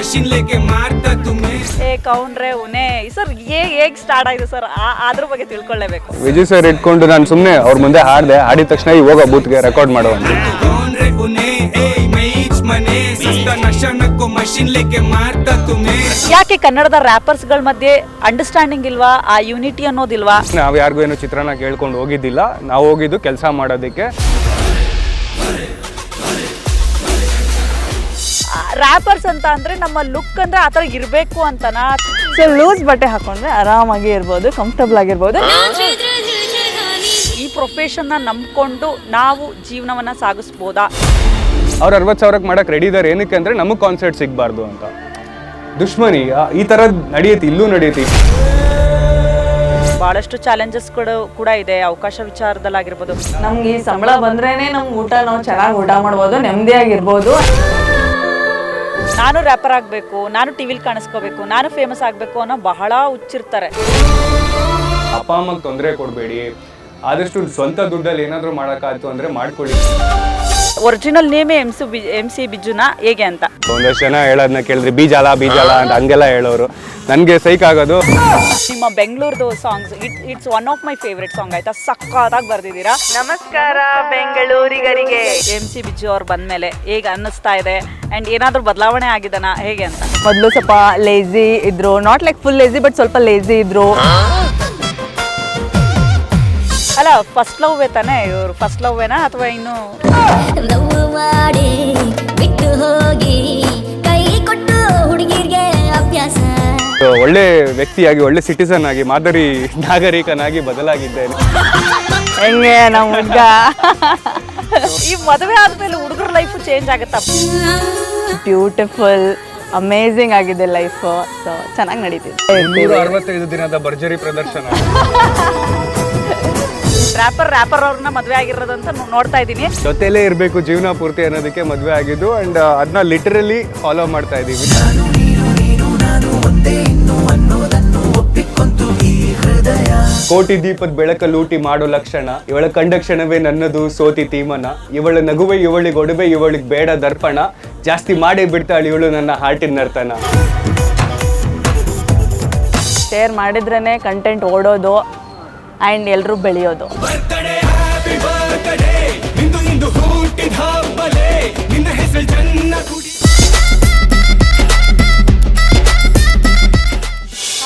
Machine लेके मारता तुम्हें ಏ ಕೌನ್ರೆ ಉನೆ ಸರ್ ಹೇಗೆ ಸ್ಟಾರ್ಟ್ ಆಗಿದೆ ಸರ್ ಅದ್ರ ಬಗ್ಗೆ ತಿಳ್ಕೊಳ್ಳೇಬೇಕು. ವಿಜಯ್ ಸರ್ ಇಟ್ಕೊಂಡು ನಾನು ಸುಮ್ಮನೆ ಅವ್ರ ಮುಂದೆ ಹಾಡಿದೆ, ಹಾಡಿದ ತಕ್ಷಣ ಹೋಗೋ ಬೂತ್ಗೆ ರೆಕಾರ್ಡ್ ಮಾಡೋ ಅಂತ. कौन रे उन्हें ए मैच मने सस्ता नशा नको मशीन लेके मारता तुम्हें ಯಾಕೆ ಕನ್ನಡದ ರ್ಯಾಪರ್ಸ್ಗಳ ಮಧ್ಯೆ ಅಂಡರ್ಸ್ಟ್ಯಾಂಡಿಂಗ್ ಇಲ್ವಾ, ಆ ಯೂನಿಟಿ ಅನ್ನೋದಿಲ್ವಾ? ನಾವು ಯಾರಿಗೂ ಏನು ಚಿತ್ರಾನ್ನ ಕೇಳ್ಕೊಂಡು ಹೋಗಿದ್ದಿಲ್ಲ, ನಾವು ಹೋಗಿದ್ದು ಕೆಲಸ ಮಾಡೋದಕ್ಕೆ. ರ್ಯಾಪರ್ಸ್ ಅಂತ ಅಂದ್ರೆ ನಮ್ಮ ಲುಕ್ ಅಂದ್ರೆ ಆ ಥರ ಇರಬೇಕು ಅಂತನಾ? ಸೊ ಲೂಸ್ ಬಟ್ಟೆ ಹಾಕೊಂಡ್ರೆ ಆರಾಮಾಗಿ ಇರ್ಬೋದು, ಕಂಫರ್ಟಬಲ್ ಆಗಿರ್ಬೋದು. ಈ ಪ್ರೊಫೆಷನ್ನ ನಂಬ್ಕೊಂಡು ನಾವು ಜೀವನವನ್ನ ಸಾಗಿಸ್ಬೋದಾ? ಅವ್ರು 60,000ಕ್ಕೆ ಮಾಡಕ್ಕೆ ರೆಡಿ ಇದ್ದಾರೆ. ಏನಕ್ಕೆ ಅಂದರೆ ನಮಗೆ ಕಾನ್ಸರ್ಟ್ ಸಿಗಬಾರ್ದು ಅಂತ. ದುಶ್ಮನಿ ಈ ಥರ ನಡೆಯುತ್ತೆ, ಇಲ್ಲೂ ನಡೆಯುತ್ತೆ. ಬಹಳಷ್ಟು ಚಾಲೆಂಜಸ್ಗಳು ಕೂಡ ಇದೆ ಅವಕಾಶ ವಿಚಾರದಲ್ಲಾಗಿರ್ಬೋದು. ನಮ್ಗೆ ಈ ಸಂಬಳ ಬಂದ್ರೇನೆ ನಮ್ ಊಟ ನಾವು ಚೆನ್ನಾಗಿ ಊಟ ಮಾಡ್ಬೋದು, ನೆಮ್ಮದಿಯಾಗಿರ್ಬೋದು. ನಾನು ರ್ಯಾಪರ್ ಆಗಬೇಕು, ನಾನು ಟಿವಿಲಿ ಕಾಣಿಸ್ಕೋಬೇಕು, ನಾನು ಫೇಮಸ್ ಆಗಬೇಕು ಅನ್ನೋ ಬಹಳ ಹುಚ್ಚಿರ್ತಾರೆ. ಅಪ್ಪ ಅಮ್ಮಗೆ ತೊಂದರೆ ಕೊಡಬೇಡಿ, ಆದಷ್ಟು ಸ್ವಂತ ದುಡ್ಡಲ್ಲಿ ಏನಾದರೂ ಮಾಡೋಕ್ಕಾಯ್ತು ಅಂದರೆ ಮಾಡ್ಕೊಳ್ಳಿ. ಒರಿಜಿನಲ್ ನೇಮೇ ಎಮ್ ಸಿ ಬಿಜುನಾ ಹೇಗೆ ಅಂತ ಒಂದಷ್ಟು ಜನ ಹೇಳೋದನ್ನ ಕೇಳಿದ್ರೆ ಬೀಜಾಲ ಅಂತ ಹಂಗೆಲ್ಲ ಹೇಳೋರು. ನನಗೆ ಸೈಕ್ ಆಗೋದು. ನಿಮ್ಮ ಬೆಂಗಳೂರ್ದು songs it's one of my favourite song ಆಯ್ತಾ, ಸಕ್ಕತ್ತಾಗಿ ಬರ್ದಿದ್ದೀರಾ. ನಮಸ್ಕಾರ ಬೆಂಗಳೂರಿಗರಿಗೆ. ಎಮ್ ಸಿ ಬಿಜು ಅವ್ರು ಬಂದ್ಮೇಲೆ ಹೇಗೆ ಅನ್ನಿಸ್ತಾ ಇದೆ ಆ್ಯಂಡ್ ಏನಾದರೂ ಬದಲಾವಣೆ ಆಗಿದನಾ ಹೇಗೆ ಅಂತ? ಮೊದಲು ಸ್ವಲ್ಪ ಲೇಜಿ ಇದ್ರು, not like full lazy but ಸ್ವಲ್ಪ ಲೇಜಿ ಇದ್ರು. ಅಲ್ಲ ಫಸ್ಟ್ ಲವ್ ತಾನೆ ಇವರು, ಫಸ್ಟ್ ಲವ್ವೇನಾ ಅಥವಾ ಇನ್ನು ನೋವು ಮಾಡಿ ಬಿಟ್ಟು ಹೋಗಿ ಕೈ ಕೊಟ್ಟು ಹುಡುಗಿರ್ಗೆ ಅಭ್ಯಾಸ. ಒಳ್ಳೆ ವ್ಯಕ್ತಿಯಾಗಿ, ಒಳ್ಳೆ ಸಿಟಿಸನ್ ಆಗಿ, ಮಾದರಿ ನಾಗರಿಕನಾಗಿ ಬದಲಾಗಿದ್ದೇನೆ. ಹೆಂಗೆ ನಮ್ಮ ಹುಡ್ಗ ಈ ಮದುವೆ ಆದ್ಮೇಲೆ ಹುಡುಗರ ಲೈಫ್ ಚೇಂಜ್ ಆಗುತ್ತಾ? ಬ್ಯೂಟಿಫುಲ್ ಅಮೇಝಿಂಗ್ ಆಗಿದೆ ಲೈಫ್. ಸೊ ಚೆನ್ನಾಗಿ ನಡೀತಿದೆ. 265 ದಿನದ ಭರ್ಜರಿ ಪ್ರದರ್ಶನ. ರ್ಯಾಪರ್ ಅವ್ರನ್ನ ಮದುವೆ ಆಗಿರೋದಂತ ನೋಡ್ತಾ ಇದ್ದೀನಿ. ಜೊತೆಲೇ ಇರಬೇಕು ಜೀವನ ಪೂರ್ತಿ ಅನ್ನೋದಕ್ಕೆ ಮದುವೆ ಆಗಿದ್ದು ಆ್ಯಂಡ್ ಅದನ್ನ ಲಿಟರಲಿ ಫಾಲೋ ಮಾಡ್ತಾ ಇದ್ದೀವಿ. ಕೋಟಿ ದೀಪದ ಬೆಳಕ ಲೂಟಿ ಮಾಡೋ ಲಕ್ಷಣ, ಇವಳ ಕಂಡಕ್ಷಣವೇ ನನ್ನದು ಸೋತಿ ತೀಮನ, ಇವಳ ನಗುವೆ ಇವಳಿಗೆ ಒಡವೆ ಇವಳಿಗೆ ಬೇಡ ದರ್ಪಣ, ಜಾಸ್ತಿ ಮಾಡೇ ಬಿಡ್ತಾಳೆ ಇವಳು ನನ್ನ ಹಾರ್ಟಿನ ನರ್ತನ. ಶೇರ್ ಮಾಡಿದ್ರೇ ಕಂಟೆಂಟ್ ಓಡೋದು ಆ್ಯಂಡ್ ಎಲ್ಲರೂ ಬೆಳೆಯೋದು.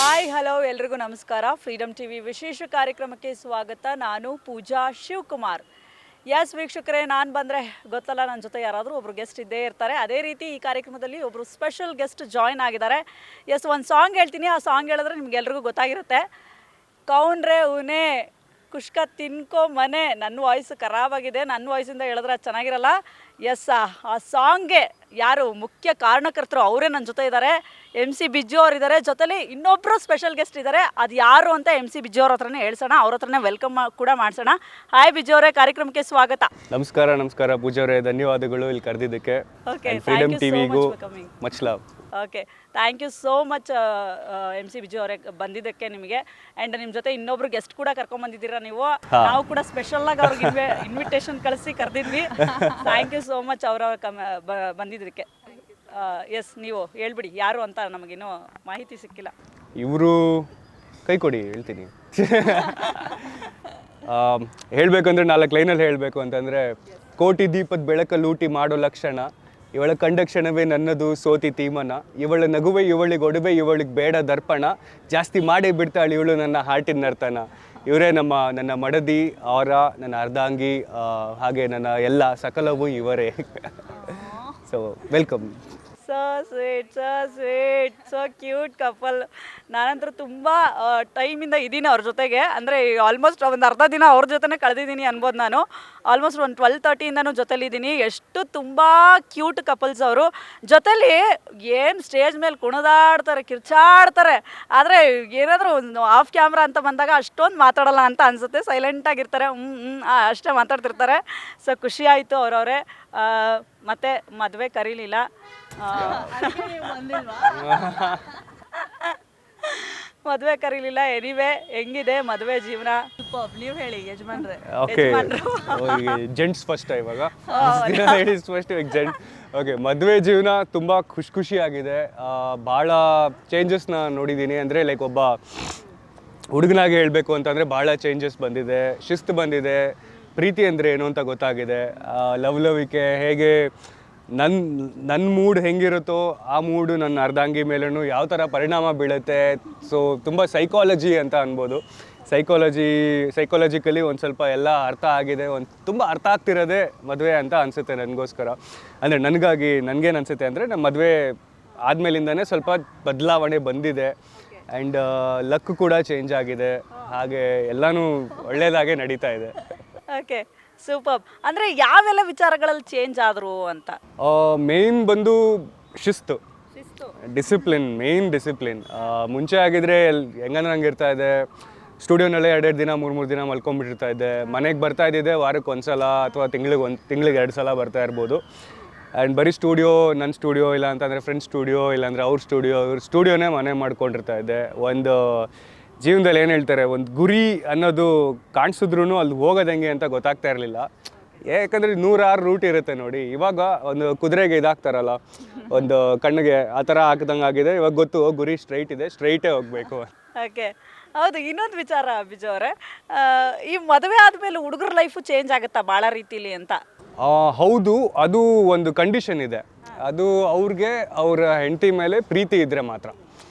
ಹಾಯ್ ಹಲೋ ಎಲ್ರಿಗೂ ನಮಸ್ಕಾರ. ಫ್ರೀಡಮ್ ಟಿವಿ ವಿಶೇಷ ಕಾರ್ಯಕ್ರಮಕ್ಕೆ ಸ್ವಾಗತ. ನಾನು ಪೂಜಾ ಶಿವಕುಮಾರ್. ಎಸ್ ವೀಕ್ಷಕರೇ, ನಾನು ಬಂದರೆ ಗೊತ್ತಲ್ಲ, ನನ್ನ ಜೊತೆ ಯಾರಾದರೂ ಒಬ್ಬರು ಗೆಸ್ಟ್ ಇದ್ದೇ ಇರ್ತಾರೆ. ಅದೇ ರೀತಿ ಈ ಕಾರ್ಯಕ್ರಮದಲ್ಲಿ ಒಬ್ಬರು ಸ್ಪೆಷಲ್ ಗೆಸ್ಟ್ ಜಾಯ್ನ್ ಆಗಿದ್ದಾರೆ. ಎಸ್, ಒಂದು ಸಾಂಗ್ ಹೇಳ್ತೀನಿ, ಆ ಸಾಂಗ್ ಹೇಳಿದ್ರೆ ನಿಮ್ಗೆಲ್ರಿಗೂ ಗೊತ್ತಾಗಿರುತ್ತೆ. ಕೌನ್ರೆ ಉನೆ ಕುಷ್ಕ ತಿನ್ಕೋ ಮನೆ. ನನ್ನ ವಾಯ್ಸ್ ಖರಾಬಾಗಿದೆ, ನನ್ನ ವಾಯ್ಸಿಂದ ಹೇಳಿದ್ರೆ ಅದು ಚೆನ್ನಾಗಿರಲ್ಲ. ಎಸ್, ಆ ಸಾಂಗ್ಗೆ ಯಾರು ಮುಖ್ಯ ಕಾರಣಕರ್ತರು ಅವರೇ ನನ್ನ ಜೊತೆ ಇದ್ದಾರೆ. ಎಮ್ ಸಿ ಬಿಜ್ಜು ಅವ್ರು ಇದ್ದಾರೆ, ಜೊತೆಲಿ ಇನ್ನೊಬ್ಬರು ಸ್ಪೆಷಲ್ ಗೆಸ್ಟ್ ಇದ್ದಾರೆ. ಅದು ಯಾರು ಅಂತ ಎಮ್ ಸಿ ಬಿಜ್ಜು ಅವ್ರ ಹತ್ರನೇ ಹೇಳ್ಸೋಣ, ಅವ್ರ ಹತ್ರನೇ ವೆಲ್ಕಮ್ ಕೂಡ ಮಾಡಿಸೋಣ. ಹಾಯ್ ಬಿಜ್ಜು ಅವರೇ, ಕಾರ್ಯಕ್ರಮಕ್ಕೆ ಸ್ವಾಗತ. ನಮಸ್ಕಾರ ಪೂಜಾ ಅವರೇ, ಧನ್ಯವಾದಗಳು ಇಲ್ಲಿ ಕರೆದಿದ್ದಕ್ಕೆ. ಫ್ರೀಡಮ್ ಟಿವಿಗೂ much love. Okay, thank you so much M C Biju ಅವರೇ ಬಂದಿದ್ದಕ್ಕೆ ನಿಮಗೆ. ಆ್ಯಂಡ್ ನಿಮ್ಮ ಜೊತೆ ಇನ್ನೊಬ್ರು ಗೆಸ್ಟ್ ಕೂಡ ಕರ್ಕೊಂಡ್ಬಂದಿದ್ದೀರಾ ನೀವು. ನಾವು ಕೂಡ ಸ್ಪೆಷಲಾಗಿ ಅವ್ರಿಗೆ ಇನ್ವಿಟೇಷನ್ ಕಳಿಸಿ ಕರೆದಿದ್ವಿ. ಥ್ಯಾಂಕ್ ಯು ಸೋ ಮಚ್ ಅವರ ಬಂದಿದ್ದಕ್ಕೆ. ಎಸ್, ನೀವು ಹೇಳ್ಬಿಡಿ ಯಾರು ಅಂತ, ನಮಗಿನ್ನೂ ಮಾಹಿತಿ ಸಿಕ್ಕಿಲ್ಲ. ಇವರು ಕೈ ಕೊಡಿ ಹೇಳ್ತೀನಿ. ಹೇಳಬೇಕಂದ್ರೆ 4 ಲೈನಲ್ಲಿ ಹೇಳಬೇಕು ಅಂತಂದರೆ, ಕೋಟಿ ದೀಪದ ಬೆಳಕ ಲೂಟಿ ಮಾಡೋ ಲಕ್ಷಣ, ಇವಳ ಕಂಡಕ್ಷಣವೇ ನನ್ನದು ಸೋತಿ ತೀಮನ, ಇವಳ ನಗುವೆ ಇವಳಿಗೆ ಒಡವೆ ಇವಳಿಗೆ ಬೇಡ ದರ್ಪಣ, ಜಾಸ್ತಿ ಮಾಡೇ ಬಿಡ್ತಾಳೆ ಇವಳು ನನ್ನ ಹಾರ್ಟಿನ ನರ್ತನ. ಇವರೇ ನನ್ನ ಮಡದಿ, ಅವರ ನನ್ನ ಅರ್ಧಾಂಗಿ, ಹಾಗೆ ನನ್ನ ಎಲ್ಲ ಸಕಲವೂ ಇವರೇ. So welcome. So sweet, so cute couple. ನಾನಂತರೂ ತುಂಬ ಟೈಮಿಂದ ಇದ್ದೀನಿ ಅವ್ರ ಜೊತೆಗೆ. ಅಂದರೆ ಆಲ್ಮೋಸ್ಟ್ ಒಂದು ಅರ್ಧ ದಿನ ಅವ್ರ ಜೊತೆನೇ ಕಳೆದಿದ್ದೀನಿ ಅನ್ಬೋದು. ನಾನು ಆಲ್ಮೋಸ್ಟ್ ಒಂದು 12:30ಇಂದನೂ ಜೊತೆಲಿದ್ದೀನಿ. ಎಷ್ಟು ತುಂಬ ಕ್ಯೂಟ್ ಕಪಲ್ಸ್ ಅವರು. ಜೊತೆಲಿ ಏನು ಸ್ಟೇಜ್ ಮೇಲೆ ಕುಣಿದಾಡ್ತಾರೆ, ಕಿರ್ಚಾಡ್ತಾರೆ. ಆದರೆ ಏನಾದರೂ ಒಂದು ಆಫ್ ಕ್ಯಾಮ್ರಾ ಅಂತ ಬಂದಾಗ ಅಷ್ಟೊಂದು ಮಾತಾಡಲ್ಲ ಅಂತ ಅನಿಸುತ್ತೆ, ಸೈಲೆಂಟಾಗಿರ್ತಾರೆ. ಅಷ್ಟೇ ಮಾತಾಡ್ತಿರ್ತಾರೆ. ಸೊ ಖುಷಿ ಆಯಿತು ಅವರವರೇ. ಮತ್ತು ಮದುವೆ ಕರೀಲಿಲ್ಲ. ಮದುವೆ ಕರೀಲಿಲ್ಲ. ಎನಿವೆ ಹೆಂಗಿದೆ ಮದುವೆ ಜೀವನ? ನೀವು ಹೇಳಿ ಯಜಮಾನ್ರೆ. ಓಕೆ, ಜೆಂಟ್ಸ್ ಫಸ್ಟ್ ಇವಾಗ, ಲೇಡೀಸ್ ಫಸ್ಟ್, ಇವಾಗ ಜೆಂಟ್. ಓಕೆ, ಮದುವೆ ಜೀವನ ತುಂಬ ಖುಷಿಯಾಗಿದೆ. ಭಾಳ ಚೇಂಜಸ್ನ ನೋಡಿದ್ದೀನಿ. ಅಂದರೆ ಲೈಕ್ ಒಬ್ಬ ಹುಡುಗನಾಗಿ ಹೇಳಬೇಕು ಅಂತಂದರೆ ಭಾಳ ಚೇಂಜಸ್ ಬಂದಿದೆ, ಶಿಸ್ತು ಬಂದಿದೆ, ಪ್ರೀತಿ ಅಂದರೆ ಏನು ಅಂತ ಗೊತ್ತಾಗಿದೆ, ಲವ್ಲವಿಕೆ ಹೇಗೆ, ನನ್ನ ಮೂಡ್ ಹೆಂಗಿರುತ್ತೋ ಆ ಮೂಡು ನನ್ನ ಅರ್ಧಾಂಗಿ ಮೇಲೂ ಯಾವ ಥರ ಪರಿಣಾಮ ಬೀಳುತ್ತೆ. ಸೊ ತುಂಬ ಸೈಕಾಲಜಿ ಅಂತ ಅನ್ಬೋದು. ಸೈಕಾಲಜಿಕಲಿ ಒಂದು ಸ್ವಲ್ಪ ಎಲ್ಲ ಅರ್ಥ ಆಗಿದೆ. ತುಂಬ ಅರ್ಥ ಆಗ್ತಿರೋದೇ ಮದುವೆ ಅಂತ ಅನಿಸುತ್ತೆ ನನಗೋಸ್ಕರ. ಅಂದರೆ ನನಗೇನು ಅನಿಸುತ್ತೆ ಅಂದರೆ ನಮ್ಮ ಮದುವೆ ಆದಮೇಲಿಂದನೇ ಸ್ವಲ್ಪ ಬದಲಾವಣೆ ಬಂದಿದೆ. ಆ್ಯಂಡ್ ಲಕ್ ಕೂಡ ಚೇಂಜ್ ಆಗಿದೆ. ಹಾಗೆ ಎಲ್ಲನೂ ಒಳ್ಳೆಯದಾಗೆ ನಡೀತಾ ಇದೆ. Okay, super. ಅಂದರೆ ಯಾವೆಲ್ಲ ವಿಚಾರಗಳಲ್ಲಿ ಚೇಂಜ್ ಆದರು ಅಂತ? ಮೇಯ್ನ್ ಬಂದು ಶಿಸ್ತು, ಡಿಸಿಪ್ಲಿನ್, ಮೇಯ್ನ್ ಡಿಸಿಪ್ಲಿನ್. ಮುಂಚೆ ಆಗಿದ್ರೆ ಹೆಂಗಂದ್ರೆ ಹಂಗೆ ಇರ್ತಾ ಇದೆ, ಸ್ಟುಡಿಯೋನಲ್ಲೇ 2 ದಿನ 3 ದಿನ ಮಲ್ಕೊಂಡ್ಬಿಟ್ಟಿರ್ತಾ ಇದ್ದೆ. ಮನೆಗೆ ಬರ್ತಾ ಇದ್ದಿದ್ದೆ ವಾರಕ್ಕೆ 1 ಸಲ ಅಥವಾ ತಿಂಗಳಿಗೆ 2 ಸಲ ಬರ್ತಾ ಇರ್ಬೋದು. ಆ್ಯಂಡ್ ಬರೀ ನನ್ನ ಸ್ಟುಡಿಯೋ ಇಲ್ಲ ಅಂತಂದರೆ ಫ್ರೆಂಡ್ಸ್ ಸ್ಟುಡಿಯೋ, ಇಲ್ಲಾಂದರೆ ಅವ್ರ ಸ್ಟುಡಿಯೋನೇ ಮನೆ ಮಾಡ್ಕೊಂಡಿರ್ತಾ ಇದ್ದೆ. ಒಂದು ಜೀವನದಲ್ಲಿ ಏನು ಹೇಳ್ತಾರೆ, ಒಂದು ಗುರಿ ಅನ್ನೋದು ಕಾಣಿಸಿದ್ರೂ ಅಲ್ಲಿ ಹೋಗೋದು ಹೆಂಗೆ ಅಂತ ಗೊತ್ತಾಗ್ತಾ ಇರಲಿಲ್ಲ. ಯಾಕಂದರೆ 106 ರೂಟ್ ಇರುತ್ತೆ ನೋಡಿ. ಇವಾಗ ಒಂದು ಕುದುರೆಗೆ ಇದಾಗ್ತಾರಲ್ಲ, ಒಂದು ಕಣ್ಣಿಗೆ ಆ ಥರ ಹಾಕಿದಂಗೆ ಆಗಿದೆ. ಇವಾಗ ಗೊತ್ತು, ಗುರಿ ಸ್ಟ್ರೈಟ್ ಇದೆ, ಸ್ಟ್ರೈಟೇ ಹೋಗಬೇಕು. ಓಕೆ, ಹೌದು. ಇನ್ನೊಂದು ವಿಚಾರ ಬಿಜು ಅವರೇ, ಈ ಮದುವೆ ಆದಮೇಲೆ ಹುಡುಗರ ಲೈಫು ಚೇಂಜ್ ಆಗುತ್ತಾ ಭಾಳ ರೀತಿಲಿ ಅಂತ? ಹೌದು, ಅದು ಒಂದು ಕಂಡೀಷನ್ ಇದೆ. ಅದು ಅವ್ರಿಗೆ ಅವರ ಹೆಂಡತಿ ಮೇಲೆ ಪ್ರೀತಿ ಇದ್ದರೆ ಮಾತ್ರ,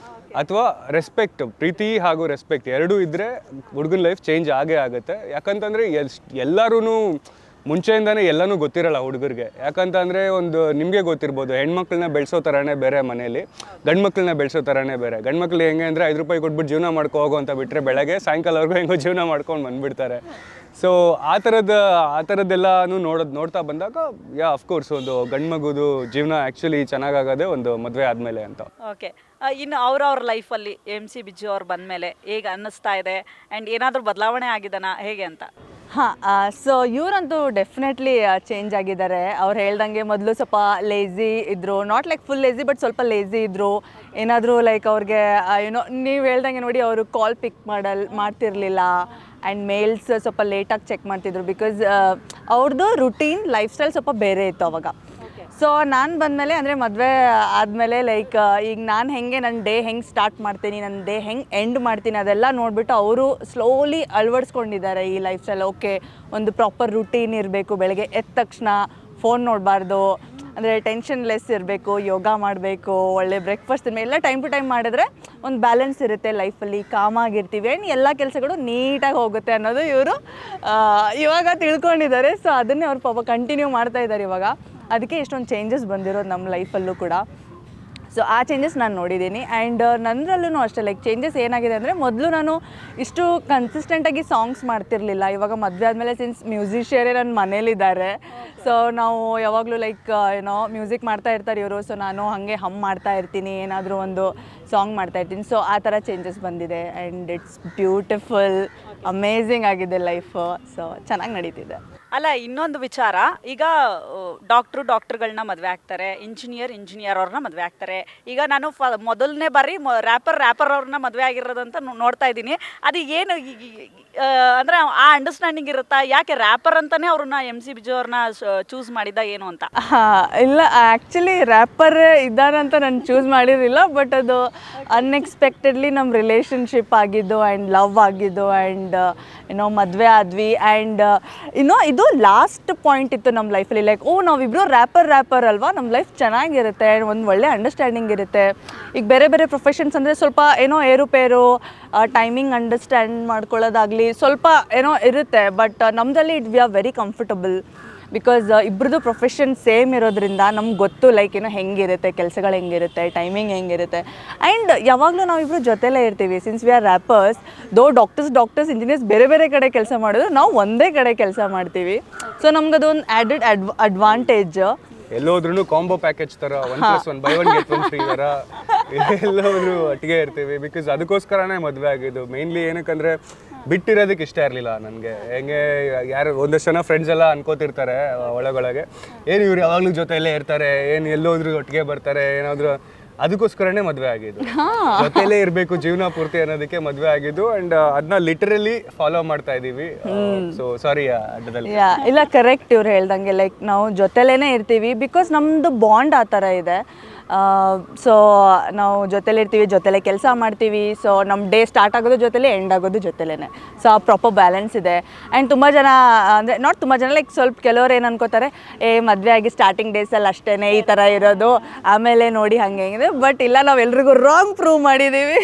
ಅಥವಾ ರೆಸ್ಪೆಕ್ಟ್, ಪ್ರೀತಿ ಹಾಗೂ ರೆಸ್ಪೆಕ್ಟ್ ಎರಡೂ ಇದ್ದರೆ ಹುಡುಗನ ಲೈಫ್ ಚೇಂಜ್ ಆಗೇ ಆಗುತ್ತೆ. ಯಾಕಂತಂದರೆ ಎಲ್ಲರೂ ಮುಂಚೆಯಿಂದನೇ ಎಲ್ಲನೂ ಗೊತ್ತಿರಲ್ಲ ಹುಡುಗರಿಗೆ. ಯಾಕಂತಂದರೆ ಒಂದು ನಿಮಗೆ ಗೊತ್ತಿರ್ಬೋದು, ಹೆಣ್ಮಕ್ಳನ್ನ ಬೆಳೆಸೋ ಥರನೇ ಬೇರೆ ಮನೇಲಿ, ಗಂಡು ಮಕ್ಳನ್ನ ಬೆಳೆಸೋ ಥರನೇ ಬೇರೆ. ಗಂಡು ಮಕ್ಳು ಹೆಂಗೆ ಅಂದರೆ 5 ರೂಪಾಯಿ ಕೊಟ್ಬಿಟ್ಟು ಜೀವನ ಹೋಗೋ ಅಂತ ಬಿಟ್ಟರೆ ಬೆಳಗ್ಗೆ ಸಾಯಂಕಾಲವರೆಗೂ ಹೆಂಗೋ ಜೀವನ ಮಾಡ್ಕೊಂಡು ಬಂದುಬಿಡ್ತಾರೆ. ಸೊ ಆ ಥರದ್ದೆಲ್ಲನೂ ನೋಡ್ತಾ ಬಂದಾಗ ಅಫ್ಕೋರ್ಸ್ ಒಂದು ಗಂಡು ಮಗುದು ಜೀವನ ಆ್ಯಕ್ಚುಲಿ ಚೆನ್ನಾಗಾಗೋದೇ ಒಂದು ಮದುವೆ ಆದಮೇಲೆ ಅಂತ. ಓಕೆ, ಇನ್ನು ಅವ್ರವ್ರ ಲೈಫಲ್ಲಿ MC ಬಿಜು ಅವ್ರು ಬಂದಮೇಲೆ ಹೇಗೆ ಅನ್ನಿಸ್ತಾ ಇದೆ? ಆ್ಯಂಡ್ ಏನಾದರೂ ಬದಲಾವಣೆ ಆಗಿದನಾ ಹೇಗೆ ಅಂತ? ಹಾಂ, ಸೊ ಇವರಂತೂ ಡೆಫಿನೆಟ್ಲಿ ಚೇಂಜ್ ಆಗಿದ್ದಾರೆ. ಅವ್ರು ಹೇಳ್ದಂಗೆ ಮೊದಲು ಸ್ವಲ್ಪ ಲೇಝಿ ಇದ್ದರು, not like full lazy but ಸ್ವಲ್ಪ ಲೇಝಿ ಇದ್ದರು. ಏನಾದರೂ ಲೈಕ್ ಅವ್ರಿಗೆ ನೀವು ಹೇಳ್ದಂಗೆ ನೋಡಿ, ಅವರು ಕಾಲ್ ಪಿಕ್ ಮಾಡ್ತಿರ್ಲಿಲ್ಲ. ಆ್ಯಂಡ್ ಮೇಲ್ಸ್ ಸ್ವಲ್ಪ ಲೇಟಾಗಿ ಚೆಕ್ ಮಾಡ್ತಿದ್ರು. ಬಿಕಾಸ್ ಅವ್ರದ್ದು ರುಟೀನ್ ಲೈಫ್ ಸ್ಟೈಲ್ ಸ್ವಲ್ಪ ಬೇರೆ ಇತ್ತು ಅವಾಗ. ಸೊ ನಾನು ಬಂದಮೇಲೆ ಅಂದರೆ ಮದುವೆ ಆದಮೇಲೆ ಲೈಕ್ ಈಗ ನಾನು ನನ್ನ ಡೇ ಹೆಂಗೆ ಸ್ಟಾರ್ಟ್ ಮಾಡ್ತೀನಿ, ನನ್ನ ಡೇ ಹೆಂಗೆ ಎಂಡ್ ಮಾಡ್ತೀನಿ, ಅದೆಲ್ಲ ನೋಡಿಬಿಟ್ಟು ಅವರು ಸ್ಲೋಲಿ ಅಳವಡಿಸ್ಕೊಂಡಿದ್ದಾರೆ ಈ ಲೈಫ್ ಸ್ಟೈಲ್. ಓಕೆ, ಒಂದು ಪ್ರಾಪರ್ ರುಟೀನ್ ಇರಬೇಕು, ಬೆಳಗ್ಗೆ ಎದ್ದ ತಕ್ಷಣ ಫೋನ್ ನೋಡಬಾರ್ದು, ಅಂದರೆ ಟೆನ್ಷನ್ ಲೆಸ್ ಇರಬೇಕು, ಯೋಗ ಮಾಡಬೇಕು, ಒಳ್ಳೆ ಬ್ರೇಕ್ಫಾಸ್ಟ್ ಎಲ್ಲ ಟೈಮ್ ಟು ಟೈಮ್ ಮಾಡಿದ್ರೆ ಒಂದು ಬ್ಯಾಲೆನ್ಸ್ ಇರುತ್ತೆ ಲೈಫಲ್ಲಿ, ಕಾಮಾಗಿರ್ತೀವಿ. ಆ್ಯಂಡ್ ಎಲ್ಲ ಕೆಲಸಗಳು ನೀಟಾಗಿ ಹೋಗುತ್ತೆ ಅನ್ನೋದು ಇವರು ಇವಾಗ ತಿಳ್ಕೊಂಡಿದ್ದಾರೆ. ಸೊ ಅದನ್ನೇ ಅವ್ರು ಪಾಪ ಕಂಟಿನ್ಯೂ ಮಾಡ್ತಾ ಇದ್ದಾರೆ ಇವಾಗ. ಅದಕ್ಕೆ ಇಷ್ಟೊಂದು ಚೇಂಜಸ್ ಬಂದಿರೋದು ನಮ್ಮ ಲೈಫಲ್ಲೂ ಕೂಡ. ಸೊ ಆ ಚೇಂಜಸ್ ನಾನು ನೋಡಿದ್ದೀನಿ. ಆ್ಯಂಡ್ ನನ್ನರಲ್ಲೂ ಅಷ್ಟೇ ಲೈಕ್ ಚೇಂಜಸ್ ಏನಾಗಿದೆ ಅಂದರೆ, ಮೊದಲು ನಾನು ಇಷ್ಟು ಕನ್ಸಿಸ್ಟೆಂಟಾಗಿ ಸಾಂಗ್ಸ್ ಮಾಡ್ತಿರ್ಲಿಲ್ಲ. ಇವಾಗ ಮದುವೆ ಆದಮೇಲೆ ಸಿನ್ಸ್ ಮ್ಯೂಸಿಷಿಯರೇ ನನ್ನ ಮನೇಲಿದ್ದಾರೆ. ಸೊ ನಾವು ಯಾವಾಗಲೂ ಲೈಕ್ ಮ್ಯೂಸಿಕ್ ಮಾಡ್ತಾ ಇರ್ತಾರೆ ಇವರು. ಸೊ ನಾನು ಹಾಗೆ ಮಾಡ್ತಾ ಇರ್ತೀನಿ, ಏನಾದರೂ ಒಂದು ಸಾಂಗ್ ಮಾಡ್ತಾ ಇರ್ತೀನಿ. ಸೊ ಆ ಥರ ಚೇಂಜಸ್ ಬಂದಿದೆ. ಆ್ಯಂಡ್ ಇಟ್ಸ್ ಬ್ಯೂಟಿಫುಲ್, ಅಮೇಝಿಂಗ್ ಆಗಿದೆ ಲೈಫು. ಸೊ ಚೆನ್ನಾಗಿ ನಡೀತಿದೆ. ಅಲ್ಲ, ಇನ್ನೊಂದು ವಿಚಾರ, ಈಗ ಡಾಕ್ಟ್ರುಗಳನ್ನ ಮದುವೆ ಆಗ್ತಾರೆ, ಇಂಜಿನಿಯರ್ ಅವ್ರನ್ನ ಮದುವೆ ಆಗ್ತಾರೆ. ಈಗ ನಾನು ಮೊದಲನೇ ಬಾರಿ ರ್ಯಾಪರ್ ಅವ್ರನ್ನ ಮದುವೆ ಆಗಿರೋದಂತ ನೋಡ್ತಾ ಇದ್ದೀನಿ. ಅದು ಏನು ಅಂದರೆ ಆ ಅಂಡರ್ಸ್ಟ್ಯಾಂಡಿಂಗ್ ಇರುತ್ತಾ? ಯಾಕೆ ರ್ಯಾಪರ್ ಅಂತಲೇ ಅವ್ರನ್ನ MC ಬಿಜು ಅವ್ರನ್ನ ಚೂಸ್ ಮಾಡಿದ್ದ ಏನು ಅಂತ? ಇಲ್ಲ, ಆ್ಯಕ್ಚುಲಿ ರ್ಯಾಪರ್ ಇದ್ದಾರಂತ ನಾನು ಚೂಸ್ ಮಾಡಿರಲಿಲ್ಲ. ಬಟ್ ಅದು ಅನ್ಎಕ್ಸ್ಪೆಕ್ಟೆಡ್ಲಿ ನಮ್ಮ ರಿಲೇಷನ್ಶಿಪ್ ಆಗಿದ್ದು ಆ್ಯಂಡ್ ಲವ್ ಆಗಿದ್ದು ಆ್ಯಂಡ್ ಮದುವೆ ಆದ್ವಿ. ಆ್ಯಂಡ್ ಇದು ಲಾಸ್ಟ್ ಪಾಯಿಂಟ್ ಇತ್ತು ನಮ್ಮ ಲೈಫಲ್ಲಿ. ಲೈಕ್ ನಾವಿಬ್ರು ರ್ಯಾಪರ್ ಅಲ್ವಾ, ನಮ್ಮ ಲೈಫ್ ಚೆನ್ನಾಗಿರುತ್ತೆ, ಒಂದು ಒಳ್ಳೆ ಅಂಡರ್ಸ್ಟ್ಯಾಂಡಿಂಗ್ ಇರುತ್ತೆ. ಈಗ ಬೇರೆ ಪ್ರೊಫೆಷನ್ಸ್ ಅಂದರೆ ಸ್ವಲ್ಪ ಏರುಪೇರು, ಟೈಮಿಂಗ್ ಅಂಡರ್ಸ್ಟ್ಯಾಂಡ್ ಮಾಡ್ಕೊಳ್ಳೋದಾಗಲಿ ಸ್ವಲ್ಪ ಇರುತ್ತೆ. ಬಟ್ ನಮ್ಮದಲ್ಲಿ we are very comfortable. Because ಇಬ್ಬರದು ಪ್ರೊಫೆಷನ್ ಸೇಮ್ ಇರೋದ್ರಿಂದ ನಮ್ಗೆ ಗೊತ್ತು ಲೈಕ್ ಹೆಂಗಿರುತ್ತೆ, ಕೆಲಸಗಳು ಹೆಂಗಿರುತ್ತೆ, ಟೈಮಿಂಗ್ ಹೆಂಗಿರುತ್ತೆ. ಆ್ಯಂಡ್ ಯಾವಾಗಲೂ ನಾವಿಬ್ಬರು ಜೊತೆಲೇ ಇರ್ತೀವಿ. Since we are rappers, doctors engineers ಬೇರೆ ಕಡೆ ಕೆಲಸ ಮಾಡಿದ್ರು, ನಾವು ಒಂದೇ ಕಡೆ ಕೆಲಸ ಮಾಡ್ತೀವಿ. ಸೊ ನಮ್ಗದೊಂದು ಆ್ಯಡೆಡ್ ಅಡ್ವಾಂಟೇಜ್. ಎಲ್ಲೋದ್ರೂ ಕಾಂಬೋ ಪ್ಯಾಕೇಜ್ ಥರ 1+1 ಬೈ 1 get 1 ಫ್ರೀ ಥರ ಎಲ್ಲೋದ್ರೂ ಒಟ್ಟಿಗೆ ಇರ್ತೀವಿ. ಬಿಕಾಸ್ ಅದಕ್ಕೋಸ್ಕರನೇ ಮದುವೆ ಆಗಿದ್ದು. ಮೇನ್ಲಿ ಏನಕ್ಕಂದರೆ ಬಿಟ್ಟಿರೋದಕ್ಕೆ ಇಷ್ಟ ಇರಲಿಲ್ಲ ನನಗೆ. ಹೆಂಗೆ ಯಾರು ಒಂದಷ್ಟು ಜನ ಫ್ರೆಂಡ್ಸ್ ಎಲ್ಲ ಅನ್ಕೋತಿರ್ತಾರೆ ಒಳಗೊಳಗೆ, ಏನು ಇವ್ರು ಯಾವಾಗಲೂ ಜೊತೆಯಲ್ಲೇ ಇರ್ತಾರೆ, ಏನು ಎಲ್ಲೋದ್ರೂ ಒಟ್ಟಿಗೆ ಬರ್ತಾರೆ, ಏನಾದರೂ ಅದಕ್ಕೋಸ್ಕರನೇ ಮದುವೆ ಆಗಿದ್ದು. ಜೊತೆಲೇ ಇರಬೇಕು ಜೀವನ ಪೂರ್ತಿ ಅನ್ನೋದಕ್ಕೆ ಮದುವೆ ಆಗಿದ್ದು. ಅಂಡ್ ಅದನ್ನ ಲಿಟರಲಿ ಫಾಲೋ ಮಾಡ್ತಾ ಇದೀವಿ. ಸೊ ಸಾರಿ ಅಡ್ಡದಲ್ಲಿ. ಇಲ್ಲ ಕರೆಕ್ಟ್ ಇವ್ರು ಹೇಳ್ದಂಗೆ ಲೈಕ್ ನಾವು ಜೊತೆಲೇನೆ ಇರ್ತೀವಿ ಬಿಕಾಸ್ ನಮ್ಮದು ಬಾಂಡ್ ಆ ಥರ ಇದೆ. ಸೊ ನಾವು ಜೊತೆಲೇ ಇರ್ತೀವಿ, ಜೊತೆಲೇ ಕೆಲಸ ಮಾಡ್ತೀವಿ. ಸೊ ನಮ್ಮ ಡೇ ಸ್ಟಾರ್ಟ್ ಆಗೋದು ಜೊತೆಲೇ, ಎಂಡ್ ಆಗೋದು ಜೊತೆಲೇ. ಸೊ ಆ ಪ್ರಾಪರ್ ಬ್ಯಾಲೆನ್ಸ್ ಇದೆ. ಆ್ಯಂಡ್ ತುಂಬ ಜನ ಅಂದರೆ ನಾಟ್ ತುಂಬ ಜನ ಲೈಕ್ ಸ್ವಲ್ಪ ಕೆಲವ್ರು ಏನು ಅನ್ಕೋತಾರೆ, ಮದುವೆ ಆಗಿ ಸ್ಟಾರ್ಟಿಂಗ್ ಡೇಸಲ್ಲಿ ಅಷ್ಟೇ ಈ ಥರ ಇರೋದು, ಆಮೇಲೆ ನೋಡಿ ಹಾಗೆ ಹೆಂಗಿದೆ. ಬಟ್ ಇಲ್ಲ, ನಾವು ಎಲ್ರಿಗೂ ರಾಂಗ್ ಪ್ರೂವ್ ಮಾಡಿದ್ದೀವಿ.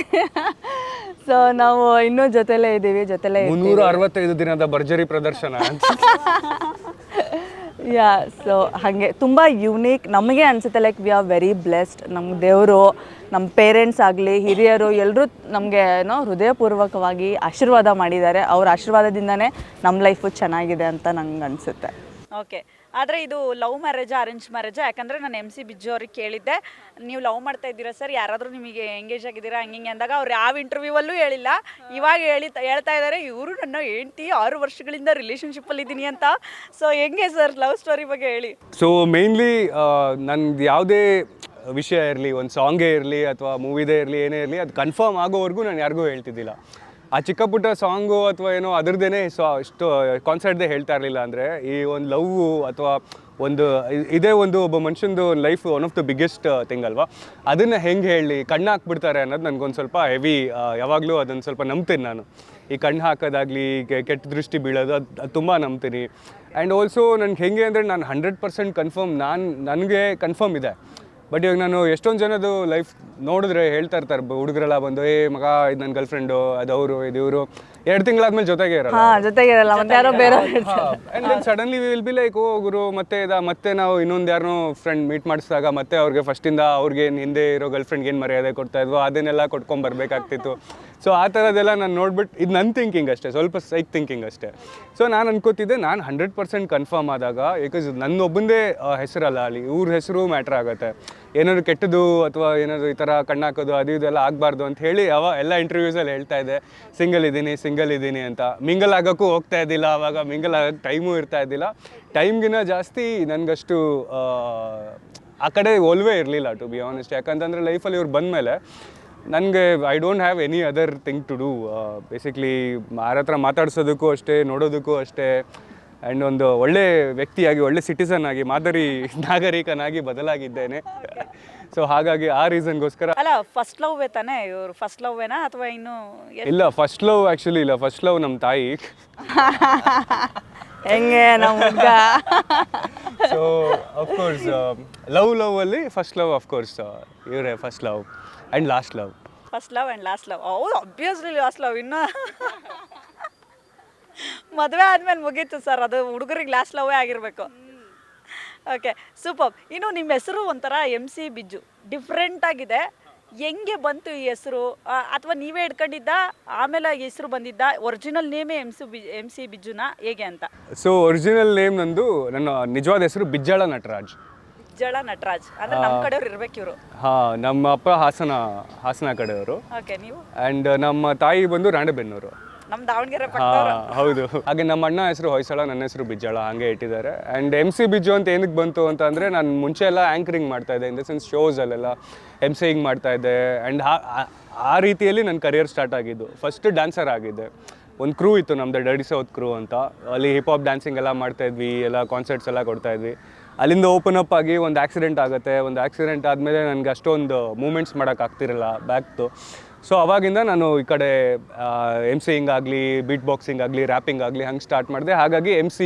ಸೊ ನಾವು ಇನ್ನೂ ಜೊತೆಲೇ ಇದ್ದೀವಿ, ಜೊತೆಲೇ 365 ದಿನದ ಭರ್ಜರಿ ಪ್ರದರ್ಶನ. ಯಾ ಸೊ ಹಾಗೆ ತುಂಬ ಯೂನಿಕ್ ನಮಗೆ ಅನಿಸುತ್ತೆ. Like we are very blessed. ನಮ್ಮ ದೇವರು, ನಮ್ಮ ಪೇರೆಂಟ್ಸ್ ಆಗಲಿ, ಹಿರಿಯರು ಎಲ್ಲರೂ ನಮಗೆ ಹೃದಯಪೂರ್ವಕವಾಗಿ ಆಶೀರ್ವಾದ ಮಾಡಿದ್ದಾರೆ. ಅವ್ರ ಆಶೀರ್ವಾದದಿಂದನೇ ನಮ್ಮ ಲೈಫು ಚೆನ್ನಾಗಿದೆ ಅಂತ ನಂಗೆ ಅನಿಸುತ್ತೆ. ಓಕೆ, ಆದರೆ ಇದು ಲವ್ ಮ್ಯಾರೇಜಾ ಅರೇಂಜ್ ಮ್ಯಾರೇಜಾ? ಯಾಕಂದರೆ ನಾನು MC ಬಿಜ್ಜು ಅವ್ರಿಗೆ ಕೇಳಿದ್ದೆ, ನೀವು ಲವ್ ಮಾಡ್ತಾ ಇದ್ದೀರಾ ಸರ್, ಯಾರಾದರೂ ನಿಮಗೆ ಎಂಗೇಜ್ ಆಗಿದ್ದೀರಾ ಹಂಗೆ ಅಂದಾಗ ಅವ್ರು ಯಾವ ಇಂಟರ್ವ್ಯೂವಲ್ಲೂ ಹೇಳಿಲ್ಲ. ಇವಾಗ ಹೇಳ್ತಾ ಇದ್ದಾರೆ ಇವರು ನನ್ನ ಹೆಂಡತಿ 6 ವರ್ಷಗಳಿಂದ ರಿಲೇಷನ್ಶಿಪ್ಪಲ್ಲಿ ಇದ್ದೀನಿ ಅಂತ. ಸೊ ಹೆಂಗೆ ಸರ್ ಲವ್ ಸ್ಟೋರಿ ಬಗ್ಗೆ ಹೇಳಿ. ಸೊ ಮೇನ್ಲಿ ನನ್ದು ಯಾವುದೇ ವಿಷಯ ಇರಲಿ, ಒಂದು ಸಾಂಗೇ ಇರಲಿ ಅಥವಾ ಮೂವಿದೇ ಇರಲಿ, ಏನೇ ಇರಲಿ, ಅದು ಕನ್ಫರ್ಮ್ ಆಗೋವರೆಗೂ ನಾನು ಯಾರಿಗೂ ಹೇಳ್ತಿದ್ದಿಲ್ಲ. ಆ ಚಿಕ್ಕ ಪುಟ್ಟ ಸಾಂಗು ಅಥವಾ ಏನೋ ಅದರದ್ದೇನೆ ಇಷ್ಟು ಕಾನ್ಸೆಪ್ಟ್ದೇ ಹೇಳ್ತಾ ಇರಲಿಲ್ಲ. ಅಂದರೆ ಈ ಒಂದು ಲವ್ವು ಅಥವಾ ಒಂದು ಇದೇ ಒಂದು ಒಬ್ಬ ಮನುಷ್ಯಂದು life one of the biggest thing ಅಲ್ವಾ. ಅದನ್ನು ಹೆಂಗೆ ಹೇಳಿ ಕಣ್ಣು ಹಾಕ್ಬಿಡ್ತಾರೆ ಅನ್ನೋದು ನನಗೊಂದು ಸ್ವಲ್ಪ ಹೆವಿ. ಯಾವಾಗಲೂ ಅದನ್ನು ಸ್ವಲ್ಪ ನಂಬ್ತೀನಿ ನಾನು. ಈ ಕಣ್ಣು ಹಾಕೋದಾಗಲಿ, ಕೆಟ್ಟ ದೃಷ್ಟಿ ಬೀಳೋದು, ಅದು ತುಂಬ ನಂಬ್ತೀನಿ. ಆ್ಯಂಡ್ ಆಲ್ಸೋ ನನಗೆ ಹೆಂಗೆ ಅಂದರೆ ನಾನು 100% ಕನ್ಫರ್ಮ್, ನನಗೆ ಕನ್ಫರ್ಮ್ ಇದೆ. ಬಟ್ ಇವಾಗ ನಾನು ಎಷ್ಟೊಂದು ಜನದು ಲೈಫ್ ನೋಡಿದ್ರೆ ಹೇಳ್ತಾ ಇರ್ತಾರೆ ಹುಡುಗರೆಲ್ಲ ಬಂದು, ಮಗ ಇದು ನನ್ನ ಗರ್ಲ್ ಫ್ರೆಂಡು, ಅದು ಅವರು ಇದು ಇವರು, 2 ತಿಂಗಳಾದ್ಮೇಲೆ ಜೊತೆಗೆ ಇರಲ್ಲ, ಮತ್ತೆ ಯಾರೋ ಬೇರೆ. And then suddenly will be like, ಗುರು ಮತ್ತೆ ನಾವು ಇನ್ನೊಂದು ಯಾರನ್ನೋ ಫ್ರೆಂಡ್ ಮೀಟ್ ಮಾಡಿಸಿದಾಗ ಮತ್ತೆ ಅವ್ರಿಗೆ ಫಸ್ಟಿಂದ ಅವ್ರಿಗೆ ಹಿಂದೆ ಇರೋ ಗರ್ಲ್ ಫ್ರೆಂಡ್ಗೆ ಏನು ಮರ್ಯಾದೆ ಕೊಡ್ತಾ ಇದ್ವೋ ಅದನ್ನೆಲ್ಲ ಕೊಟ್ಕೊಂಬರ್ಬೇಕಾಗ್ತಿತ್ತು. ಸೊ ಆ ಥರದ್ದೆಲ್ಲ ನಾನು ನೋಡ್ಬಿಟ್ಟು ಇದು ನನ್ನ ಥಿಂಕಿಂಗ್ ಅಷ್ಟೇ, ಸ್ವಲ್ಪ ಸೈಕ್ ಥಿಂಕಿಂಗ್ ಅಷ್ಟೇ. ಸೊ ನಾನು ಅನ್ಕೋತಿದ್ದೆ, ನಾನು 100% ಕನ್ಫರ್ಮ್ ಆದಾಗ, ಬಿಕಾಸ್ ನನ್ನೊಬ್ಬಂದೇ ಹೆಸರಲ್ಲ ಅಲ್ಲಿ, ಇವ್ರ ಹೆಸರು ಮ್ಯಾಟ್ರ್ ಆಗುತ್ತೆ. ಏನಾದ್ರು ಕೆಟ್ಟದು ಅಥವಾ ಏನಾದ್ರು ಈ ಥರ ಕಣ್ಣಾಕೋದು ಅದು ಇದೆಲ್ಲ ಆಗಬಾರ್ದು ಅಂತ ಹೇಳಿ ಎಲ್ಲ ಇಂಟರ್ವ್ಯೂಸಲ್ಲಿ ಹೇಳ್ತಾ ಇದ್ದೆ, ಸಿಂಗಲ್ ಇದ್ದೀನಿ ಅಂತ. ಮಿಂಗಲ್ ಆಗೋಕ್ಕೂ ಹೋಗ್ತಾ ಇದ್ದಿಲ್ಲ, ಆವಾಗ ಮಿಂಗಲ್ ಆಗೋಕ್ಕೆ ಟೈಮೂ ಇರ್ತಾ ಇದ್ದಿಲ್ಲ. ಟೈಮ್ಗಿನ್ನ ಜಾಸ್ತಿ ನನಗಷ್ಟು ಆ ಕಡೆ ಒಲ್ವೇ ಇರಲಿಲ್ಲ ಟು ಬಿ ಆನೆಸ್ಟ್. ಯಾಕಂತಂದರೆ ಲೈಫಲ್ಲಿ ಇವ್ರು ಬಂದಮೇಲೆ ನನಗೆ I don't have any other thing to do. Basically ಯಾರ ಹತ್ರ ಮಾತಾಡ್ಸೋದಕ್ಕೂ ಅಷ್ಟೇ, ನೋಡೋದಕ್ಕೂ ಅಷ್ಟೇ. ಆ್ಯಂಡ್ ಒಂದು ಒಳ್ಳೆ ವ್ಯಕ್ತಿಯಾಗಿ, ಒಳ್ಳೆ ಸಿಟಿಸನ್ ಆಗಿ, ಮಾದರಿ ನಾಗರಿಕನಾಗಿ ಬದಲಾಗಿದ್ದೇನೆ. ಸೊ ಹಾಗಾಗಿ ಆ ರೀಸನ್ಗೋಸ್ಕರ. ಅಲ್ಲ, ಫಸ್ಟ್ ಲವ್ ತಾನೇ ಇವರು? ಫಸ್ಟ್ ಲವ್ವೇನಾ ಅಥವಾ ಇನ್ನು? ಇಲ್ಲ, ಫಸ್ಟ್ ಲವ್ ಆ್ಯಕ್ಚುಲಿ ಇಲ್ಲ. ಫಸ್ಟ್ ಲವ್ ನಮ್ಮ ತಾಯಿ. ಹೆಂಗೆ ನಮ್ಮ ಸೊ ಅಫ್ಕೋರ್ಸ್ ಲವ್ ಅಲ್ಲಿ ಫಸ್ಟ್ ಲವ್ ಅಫ್ಕೋರ್ಸ್ ಇವರೇ first love and last love. First love and last love. ಹೌದು, ಅಬ್ವಿಯಸ್ಲಿ ಲಾಸ್ಟ್ ಲವ್. ಇನ್ನು ಮದುವೆ ಆದಮೇಲೆ ಮುಗೀತು ಸರ್, ಅದು ಹುಡುಗರಿಗೆ ಲಾಸ್ಟ್ ಲವ್ವೇ ಆಗಿರಬೇಕು. Okay, super. ಇನ್ನು ನಿಮ್ಮ ಹೆಸರು ಒಂಥರ MC ಬಿಜ್ಜು, ಡಿಫ್ರೆಂಟ್ ಆಗಿದೆ. ಹೆಂಗೆ ಬಂತು ಈ ಹೆಸರು? ಅಥವಾ ನೀವೇ ಹಿಡ್ಕೊಂಡಿದ್ದ ಆಮೇಲೆ ಹೆಸರು ಬಂದಿದ್ದ? ಒರಿಜಿನಲ್ ನೇಮೇ MC ಬಿಜ್ಜುನಾ ಹೇಗೆ ಅಂತ? ಸೊ ಒರಿಜಿನಲ್ ನೇಮ್ ನಂದು, ನನ್ನ ನಿಜವಾದ ಹೆಸರು ಬಿಜ್ಜಳ ನಟರಾಜ್. ಬಿಜ್ಜಳ ನಟರಾಜ್ ಅಂದ್ರೆ ನಮ್ಮ ಕಡೆಯವ್ರು ಇರ್ಬೇಕು ಇವರು. ಹಾಂ, ನಮ್ಮ ಅಪ್ಪ ಹಾಸನ ಕಡೆಯವರು. ಓಕೆ, ನೀವು? ಆ್ಯಂಡ್ ನಮ್ಮ ತಾಯಿ ಬಂದು ರಾಣೆಬೆನ್ನೂರು, ನಮ್ಮ ದಾವಣಗೆರೆ. ಹೌದು. ಹಾಗೆ ನಮ್ಮ ಅಣ್ಣ ಹೆಸರು ಹೊಯ್ಸಳ, ನನ್ನ ಹೆಸರು ಬಿಜ್ಜಳ, ಹಾಗೆ ಇಟ್ಟಿದ್ದಾರೆ. ಆ್ಯಂಡ್ MC ಬಿಜ್ಜು ಅಂತ ಏನಕ್ಕೆ ಬಂತು ಅಂತ ಅಂದರೆ, ನಾನು ಮುಂಚೆ ಎಲ್ಲ ಆ್ಯಂಕರಿಂಗ್ ಮಾಡ್ತಾಯಿದ್ದೆ, ಇನ್ ದ ಸೆನ್ಸ್ ಶೋಸಲ್ಲೆಲ್ಲ MCing ಮಾಡ್ತಾಯಿದ್ದೆ. ಆ್ಯಂಡ್ ಆ ರೀತಿಯಲ್ಲಿ ನನ್ನ ಕರಿಯರ್ ಸ್ಟಾರ್ಟ್ ಆಗಿದ್ದು. ಫಸ್ಟ್ ಡ್ಯಾನ್ಸರ್ ಆಗಿದ್ದೆ. ಒಂದು ಕ್ರೂ ಇತ್ತು ನಮ್ಮದು, ಡರ್ಟಿ ಸೌತ್ ಕ್ರೂ ಅಂತ. ಅಲ್ಲಿ ಹಿಪ್ ಹಾಪ್ ಡ್ಯಾನ್ಸಿಂಗ್ ಎಲ್ಲ ಮಾಡ್ತಾಯಿದ್ವಿ, ಎಲ್ಲ ಕಾನ್ಸರ್ಟ್ಸ್ ಎಲ್ಲ ಕೊಡ್ತಾಯಿದ್ವಿ. ಅಲ್ಲಿಂದ ಓಪನ್ ಅಪ್ ಆಗಿ ಒಂದು ಆಕ್ಸಿಡೆಂಟ್ ಆಗುತ್ತೆ. ಒಂದು ಆಕ್ಸಿಡೆಂಟ್ ಆದಮೇಲೆ ನನಗೆ ಅಷ್ಟೊಂದು ಮೂಮೆಂಟ್ಸ್ ಮಾಡೋಕ್ಕಾಗ್ತಿರಲ್ಲ ಬ್ಯಾಕ್ದು. ಸೊ ಅವಾಗಿಂದ ನಾನು ಈ ಕಡೆ MCing ಆಗಲಿ, ಬೀಟ್ ಬಾಕ್ಸಿಂಗ್ ಆಗಲಿ, ರ್ಯಾಪಿಂಗ್ ಆಗಲಿ ಹಂಗೆ ಸ್ಟಾರ್ಟ್ ಮಾಡಿದೆ. ಹಾಗಾಗಿ MC,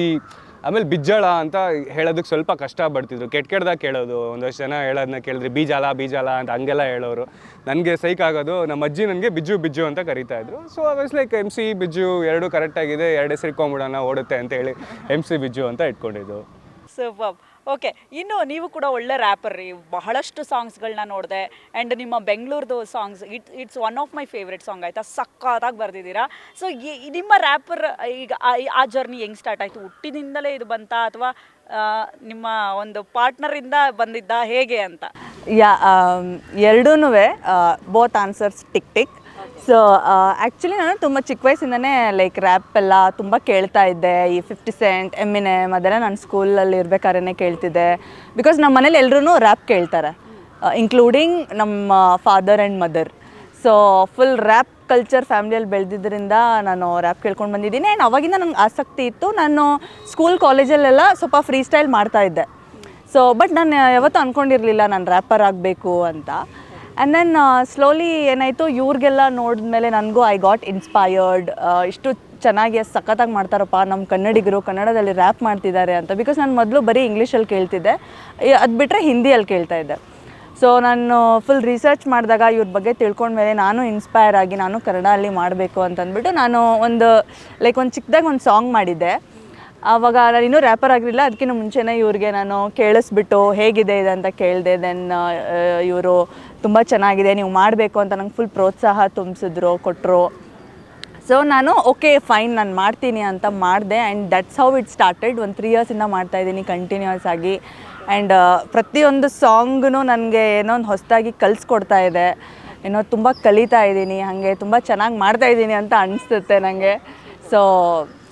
ಆಮೇಲೆ ಬಿಜ್ಜಳ ಅಂತ ಹೇಳೋದಕ್ಕೆ ಸ್ವಲ್ಪ ಕಷ್ಟಪಡ್ತಿದ್ರು. ಕೆಟ್ಟದಾಗ ಕೇಳೋದು, ಒಂದಷ್ಟು ಜನ ಹೇಳೋದನ್ನ ಕೇಳಿದ್ರೆ ಬೀಜಾಲ ಅಂತ ಹಂಗೆಲ್ಲ ಹೇಳೋರು. ನನಗೆ ಸೈಕ್ ಆಗೋದು. ನಮ್ಮ ಅಜ್ಜಿ ನನಗೆ ಬಿಜ್ಜು ಅಂತ ಕರೀತಾಯಿದ್ರು. So was like MC Bijju ಎರಡೂ ಕರೆಕ್ಟಾಗಿದೆ, 2 ಹೆಸರು ಇಟ್ಕೊಂಬಿಡೋಣ ಓಡುತ್ತೆ ಅಂತ ಹೇಳಿ MC ಬಿಜ್ಜು ಅಂತ ಇಟ್ಕೊಂಡಿದ್ದು. ಸೂಪರ್. ಓಕೆ, ಇನ್ನು ನೀವು ಕೂಡ ಒಳ್ಳೆ ರ್ಯಾಪರ್ ರೀ. ಬಹಳಷ್ಟು ಸಾಂಗ್ಸ್ಗಳನ್ನ ನೋಡಿದೆ. ಆ್ಯಂಡ್ ನಿಮ್ಮ ಬೆಂಗಳೂರ್ದು songs it's one of my favourite song, ಆಯಿತಾ? ಸಕ್ಕತ್ತಾಗಿ ಬರೆದಿದ್ದೀರಾ. ಸೊ ನಿಮ್ಮ ರ್ಯಾಪರ್ ಈಗ ಆ ಜರ್ನಿ ಹೆಂಗೆ ಸ್ಟಾರ್ಟ್ ಆಯಿತು? ಹುಟ್ಟಿನಿಂದಲೇ ಇದು ಬಂತಾ ಅಥವಾ ನಿಮ್ಮ ಒಂದು ಪಾರ್ಟ್ನರಿಂದ ಬಂದಿದ್ದ, ಹೇಗೆ ಅಂತ? ಎರಡೂ both answers tick. So actually ನಾನು ತುಂಬ ಚಿಕ್ಕ ವಯಸ್ಸಿಂದನೇ ಲೈಕ್ ರ್ಯಾಪ್ ಎಲ್ಲ ತುಂಬ ಕೇಳ್ತಾ ಇದ್ದೆ. ಈ 50 Cent, Eminem ಅದೆಲ್ಲ ನಾನು ಸ್ಕೂಲಲ್ಲಿ ಇರ್ಬೇಕಾದ್ರೆ ಕೇಳ್ತಿದ್ದೆ. ಬಿಕಾಸ್ ನಮ್ಮ ಮನೇಲಿ ಎಲ್ಲರೂ ರ್ಯಾಪ್ ಕೇಳ್ತಾರೆ. ಇನ್ಕ್ಲೂಡಿಂಗ್ ನಮ್ಮ father and mother. So full rap culture ಫ್ಯಾಮಿಲಿಯಲ್ಲಿ ಬೆಳೆದಿದ್ದರಿಂದ ನಾನು ರ್ಯಾಪ್ ಕೇಳ್ಕೊಂಡು ಬಂದಿದ್ದೀನಿ. ಆ್ಯಂಡ್ ಅವಾಗಿಂದ ನನಗೆ ಆಸಕ್ತಿ ಇತ್ತು. ನಾನು ಸ್ಕೂಲ್ ಕಾಲೇಜಲ್ಲೆಲ್ಲ ಸ್ವಲ್ಪ ಫ್ರೀ ಸ್ಟೈಲ್ ಮಾಡ್ತಾಯಿದ್ದೆ. ಸೊ ಬಟ್ ನಾನು ಯಾವತ್ತೂ ಅಂದ್ಕೊಂಡಿರಲಿಲ್ಲ ನಾನು ರ್ಯಾಪರ್ ಆಗಬೇಕು ಅಂತ. ಆ್ಯಂಡ್ ದೆನ್ ಸ್ಲೋಲಿ ಏನಾಯಿತು, ಇವ್ರಿಗೆಲ್ಲ ನೋಡಿದ್ಮೇಲೆ ನನಗೂ ಐ ಗಾಟ್ ಇನ್ಸ್ಪೈರ್ಡ್. ಇಷ್ಟು ಚೆನ್ನಾಗಿ ಸಖತ್ತಾಗಿ ಮಾಡ್ತಾರಪ್ಪ ನಮ್ಮ ಕನ್ನಡಿಗರು, ಕನ್ನಡದಲ್ಲಿ ರ್ಯಾಪ್ ಮಾಡ್ತಿದ್ದಾರೆ ಅಂತ. ಬಿಕಾಸ್ ನಾನು ಮೊದಲು ಬರೀ ಇಂಗ್ಲೀಷಲ್ಲಿ ಕೇಳ್ತಿದ್ದೆ, ಅದು ಬಿಟ್ಟರೆ ಹಿಂದಿಯಲ್ಲಿ ಕೇಳ್ತಾ ಇದ್ದೆ. ಸೊ ನಾನು ಫುಲ್ ರಿಸರ್ಚ್ ಮಾಡಿದಾಗ ಇವ್ರ ಬಗ್ಗೆ ತಿಳ್ಕೊಂಡ್ಮೇಲೆ ನಾನು ಇನ್ಸ್ಪೈರ್ ಆಗಿ ನಾನು ಕನ್ನಡಲ್ಲಿ ಮಾಡಬೇಕು ಅಂತಂದ್ಬಿಟ್ಟು ನಾನು ಒಂದು ಚಿಕ್ಕದಾಗಿ ಒಂದು ಸಾಂಗ್ ಮಾಡಿದ್ದೆ. ಆವಾಗ ನಾನು ಇನ್ನೂ ರ್ಯಾಪರ್ ಆಗಿರಲಿಲ್ಲ, ಅದಕ್ಕಿಂತ ಮುಂಚೆನೇ ಇವ್ರಿಗೆ ನಾನು ಕೇಳಿಸ್ಬಿಟ್ಟು ಹೇಗಿದೆ ಇದೆ ಅಂತ ಕೇಳಿದೆ. ದೆನ್ ಇವರು ತುಂಬ ಚೆನ್ನಾಗಿದೆ, ನೀವು ಮಾಡಬೇಕು ಅಂತ ನಂಗೆ ಫುಲ್ ಪ್ರೋತ್ಸಾಹ ತುಂಬಿಸಿದ್ರು, ಕೊಟ್ಟರು. ಸೊ ನಾನು ಓಕೆ ಫೈನ್ ನಾನು ಮಾಡ್ತೀನಿ ಅಂತ ಮಾಡಿದೆ. And that's how it started. ಒಂದು 3 ಇಯರ್ಸಿಂದ ಮಾಡ್ತಾಯಿದ್ದೀನಿ ಕಂಟಿನ್ಯೂಸ್ ಆಗಿ. ಆ್ಯಂಡ್ ಪ್ರತಿಯೊಂದು ಸಾಂಗೂ ನನಗೆ ಏನೋ ಒಂದು ಹೊಸದಾಗಿ ಕಲಿಸ್ಕೊಡ್ತಾ ಇದೆ, ಏನೋ ತುಂಬ ಕಲಿತಾ ಇದ್ದೀನಿ, ಹಾಗೆ ತುಂಬ ಚೆನ್ನಾಗಿ ಮಾಡ್ತಾಯಿದ್ದೀನಿ ಅಂತ ಅನಿಸುತ್ತೆ ನನಗೆ. ಸೊ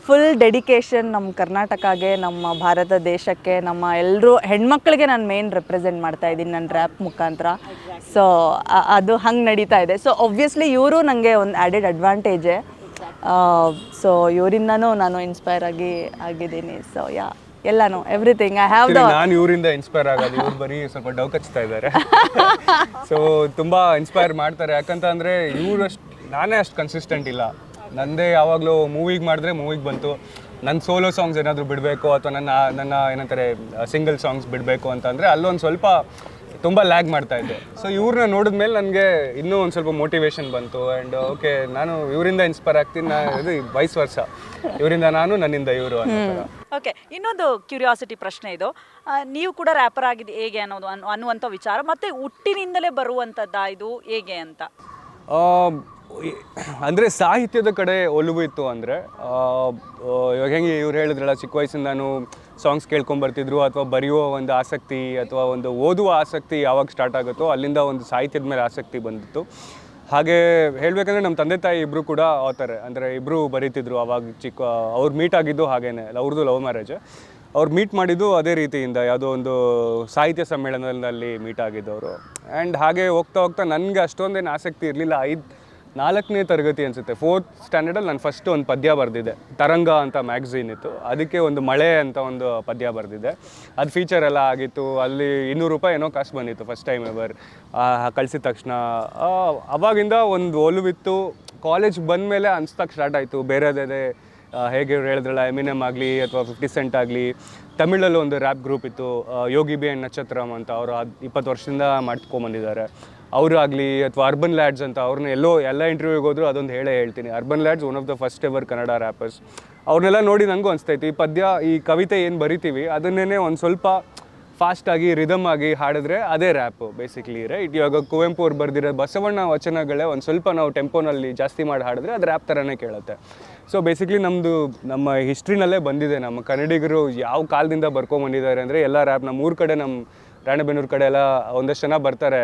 ಫುಲ್ ಡೆಡಿಕೇಶನ್ ನಮ್ಮ ಕರ್ನಾಟಕಗೆ, ನಮ್ಮ ಭಾರತ ದೇಶಕ್ಕೆ, ನಮ್ಮ ಎಲ್ಲರೂ ಹೆಣ್ಮಕ್ಳಿಗೆ ನಾನು ಮೇನ್ ರೆಪ್ರೆಸೆಂಟ್ ಮಾಡ್ತಾಯಿದ್ದೀನಿ ನನ್ನ ರ್ಯಾಪ್ ಮುಖಾಂತರ. ಸೊ ಅದು ಹಂಗೆ ನಡೀತಾ ಇದೆ. ಸೊ ಒಬ್ವಿಯಸ್ಲಿ ಇವರು ನನಗೆ ಒಂದು ಆ್ಯಡೆಡ್ ಅಡ್ವಾಂಟೇಜೇ. ಸೊ ಇವರಿಂದನೂ ನಾನು ಇನ್ಸ್ಪೈರ್ ಆಗಿದ್ದೀನಿ. ಸೊ ಎಲ್ಲಾನು ಎವ್ರಿಥಿಂಗ್ ಐ ಹ್ಯಾವ್ ದ. ನಾನು ಇವರಿಂದ ಇನ್ಸ್ಪೈರ್ ಆಗೋದು, ಇವ್ರು ಬರೀ ಸ್ವಲ್ಪ ಡೌ ಕಚ್ತಾ ಇದ್ದಾರೆ. ಸೊ ತುಂಬ ಇನ್ಸ್ಪೈರ್ ಮಾಡ್ತಾರೆ. ಯಾಕಂತ ಅಂದರೆ ನಾನೇ ಅಷ್ಟು ಕನ್ಸಿಸ್ಟೆಂಟ್ ಇಲ್ಲ. ನಂದೇ ಯಾವಾಗಲೂ ಮೂವಿಗೆ ಮಾಡಿದ್ರೆ ಮೂವಿಗೆ ಬಂತು, ನನ್ನ ಸೋಲೋ ಸಾಂಗ್ಸ್ ಏನಾದರೂ ಬಿಡಬೇಕು ಅಥವಾ ನನ್ನ ಏನಂತಾರೆ ಸಿಂಗಲ್ ಸಾಂಗ್ಸ್ ಬಿಡಬೇಕು ಅಂತಂದರೆ ಅಲ್ಲೊಂದು ಸ್ವಲ್ಪ ತುಂಬ ಲ್ಯಾಗ್ ಮಾಡ್ತಾ ಇದ್ದೆ. ಸೊ ಇವ್ರನ್ನ ನೋಡಿದ್ಮೇಲೆ ನನಗೆ ಇನ್ನೂ ಒಂದು ಸ್ವಲ್ಪ ಮೋಟಿವೇಶನ್ ಬಂತು. ಆ್ಯಂಡ್ ಓಕೆ ನಾನು ಇವರಿಂದ ಇನ್ಸ್ಪೈರ್ ಆಗ್ತೀನಿ, ಇದು ವೈಸ್ ವರ್ಷ, ಇವರಿಂದ ನಾನು, ನನ್ನಿಂದ ಇವರು ಅಂತ. ಓಕೆ, ಇನ್ನೊಂದು ಕ್ಯೂರಿಯಾಸಿಟಿ ಪ್ರಶ್ನೆ ಇದು, ನೀವು ಕೂಡ ರ್ಯಾಪರ್ ಆಗಿದೆ ಹೇಗೆ ಅನ್ನುವಂಥ ವಿಚಾರ, ಮತ್ತು ಹುಟ್ಟಿನಿಂದಲೇ ಬರುವಂಥದ್ದಾ ಇದು ಹೇಗೆ ಅಂತ? ಅಂದರೆ ಸಾಹಿತ್ಯದ ಕಡೆ ಒಲವು ಇತ್ತು. ಅಂದರೆ ಇವಾಗ ಹೆಂಗೆ ಇವ್ರು ಹೇಳಿದ್ರಲ್ಲ, ಚಿಕ್ಕ ವಯಸ್ಸಿಂದ ನಾನು ಸಾಂಗ್ಸ್ ಕೇಳ್ಕೊಂಬರ್ತಿದ್ರು, ಅಥವಾ ಬರೆಯುವ ಒಂದು ಆಸಕ್ತಿ ಅಥವಾ ಒಂದು ಓದುವ ಆಸಕ್ತಿ ಯಾವಾಗ ಸ್ಟಾರ್ಟ್ ಆಗುತ್ತೋ ಅಲ್ಲಿಂದ ಒಂದು ಸಾಹಿತ್ಯದ ಮೇಲೆ ಆಸಕ್ತಿ ಬಂದಿತ್ತು. ಹಾಗೆ ಹೇಳಬೇಕಂದ್ರೆ ನಮ್ಮ ತಂದೆ ತಾಯಿ ಇಬ್ಬರು ಕೂಡ ಆಥರ್, ಅಂದರೆ ಇಬ್ಬರು ಬರೀತಿದ್ರು ಅವಾಗ ಅವ್ರು ಮೀಟ್ ಆಗಿದ್ದು ಹಾಗೇನೆ, ಅವ್ರದ್ದು ಲವ್ ಮ್ಯಾರೇಜ್. ಅವ್ರು ಮೀಟ್ ಮಾಡಿದ್ದು ಅದೇ ರೀತಿಯಿಂದ, ಯಾವುದೋ ಒಂದು ಸಾಹಿತ್ಯ ಸಮ್ಮೇಳನದಲ್ಲಿ ಮೀಟ್ ಆಗಿದ್ದವರು. ಆ್ಯಂಡ್ ಹಾಗೆ ಹೋಗ್ತಾ ಹೋಗ್ತಾ ನನಗೆ ಅಷ್ಟೊಂದೇನು ಆಸಕ್ತಿ ಇರಲಿಲ್ಲ. 4ನೇ ತರಗತಿ ಅನಿಸುತ್ತೆ, 4th ಸ್ಟ್ಯಾಂಡರ್ಡಲ್ಲಿ ನಾನು ಫಸ್ಟ್ ಒಂದು ಪದ್ಯ ಬರೆದಿದ್ದೆ. ತರಂಗ ಅಂತ ಮ್ಯಾಗ್ಝೀನ್ ಇತ್ತು, ಅದಕ್ಕೆ ಒಂದು ಮಳೆ ಅಂತ ಒಂದು ಪದ್ಯ ಬರೆದಿದ್ದೆ. ಅದು ಫೀಚರ್ ಎಲ್ಲ ಆಗಿತ್ತು. ಅಲ್ಲಿ 200 ರೂಪಾಯಿ ಏನೋ ಕಾಸು ಬಂದಿತ್ತು ಫಸ್ಟ್ ಟೈಮ್ ಎವರ್ ಕಳಿಸಿದ ತಕ್ಷಣ. ಅವಾಗಿಂದ ಒಂದು ಒಲವಿತ್ತು. ಕಾಲೇಜ್ ಬಂದಮೇಲೆ ಅನ್ಸ್ತಾಗ ಸ್ಟಾರ್ಟ್ ಆಯಿತು ಬೇರೆದೇ. ಹೇಗೆ ಹೇಳಿದ್ರಲ್ಲ, ಎಮಿನೆಮ್ ಆಗಲಿ ಅಥವಾ 50 Cent ಆಗಲಿ, ತಮಿಳಲ್ಲಿ ಒಂದು ರ್ಯಾಪ್ ಗ್ರೂಪ್ ಇತ್ತು, ಯೋಗಿ ಬಿ ಆ್ಯಂಡ್ ನಕ್ಷತ್ರಮ್ ಅಂತ, ಅವರು 20 ವರ್ಷದಿಂದ ಮಾಡ್ಕೊಂಬಂದಿದ್ದಾರೆ. ಅವರು ಆಗಲಿ ಅಥವಾ ಅರ್ಬನ್ ಲ್ಯಾಡ್ಸ್ ಅಂತ, ಅವ್ರನ್ನ ಎಲ್ಲ ಇಂಟರ್ವ್ಯೂಗೆ ಹೋದ್ರು ಅದೊಂದು ಹೇಳ್ತೀನಿ. Urban lads one of the first ever Kannada wrappers. ಅವ್ರನ್ನೆಲ್ಲ ನೋಡಿ ನನಗೂ ಅನಿಸ್ತಾಯಿತ್ತು, ಈ ಪದ್ಯ, ಈ ಕವಿತೆ ಏನು ಬರಿತೀವಿ ಅದನ್ನೇ ಒಂದು ಸ್ವಲ್ಪ ಫಾಸ್ಟಾಗಿ ರಿದಮ್ ಆಗಿ ಹಾಡಿದ್ರೆ ಅದೇ ರ್ಯಾಪು ಬೇಸಿಕ್ಲಿ, ರೈಟ್? ಇವಾಗ ಕುವೆಂಪು ಅವ್ರು ಬರೆದಿರೋ ಬಸವಣ್ಣ ವಚನಗಳೇ ಒಂದು ಸ್ವಲ್ಪ ನಾವು ಟೆಂಪೋನಲ್ಲಿ ಜಾಸ್ತಿ ಮಾಡಿ ಹಾಡಿದ್ರೆ ಅದು ರ್ಯಾಪ್ ಥರನೇ ಕೇಳುತ್ತೆ. ಸೊ ಬೇಸಿಕ್ಲಿ ನಮ್ಮ ಹಿಸ್ಟ್ರಿನಲ್ಲೇ ಬಂದಿದೆ. ನಮ್ಮ ಕನ್ನಡಿಗರು ಯಾವ ಕಾಲದಿಂದ ಬರ್ಕೊಂಬಂದಿದ್ದಾರೆ ಅಂದರೆ ಎಲ್ಲ ರ್ಯಾಪ್. ನಮ್ಮ ಊರ ಕಡೆ, ನಮ್ಮ ರಾಣೆಬೆನ್ನೂರು ಕಡೆ ಎಲ್ಲ ಒಂದಷ್ಟು ಜನ ಬರ್ತಾರೆ,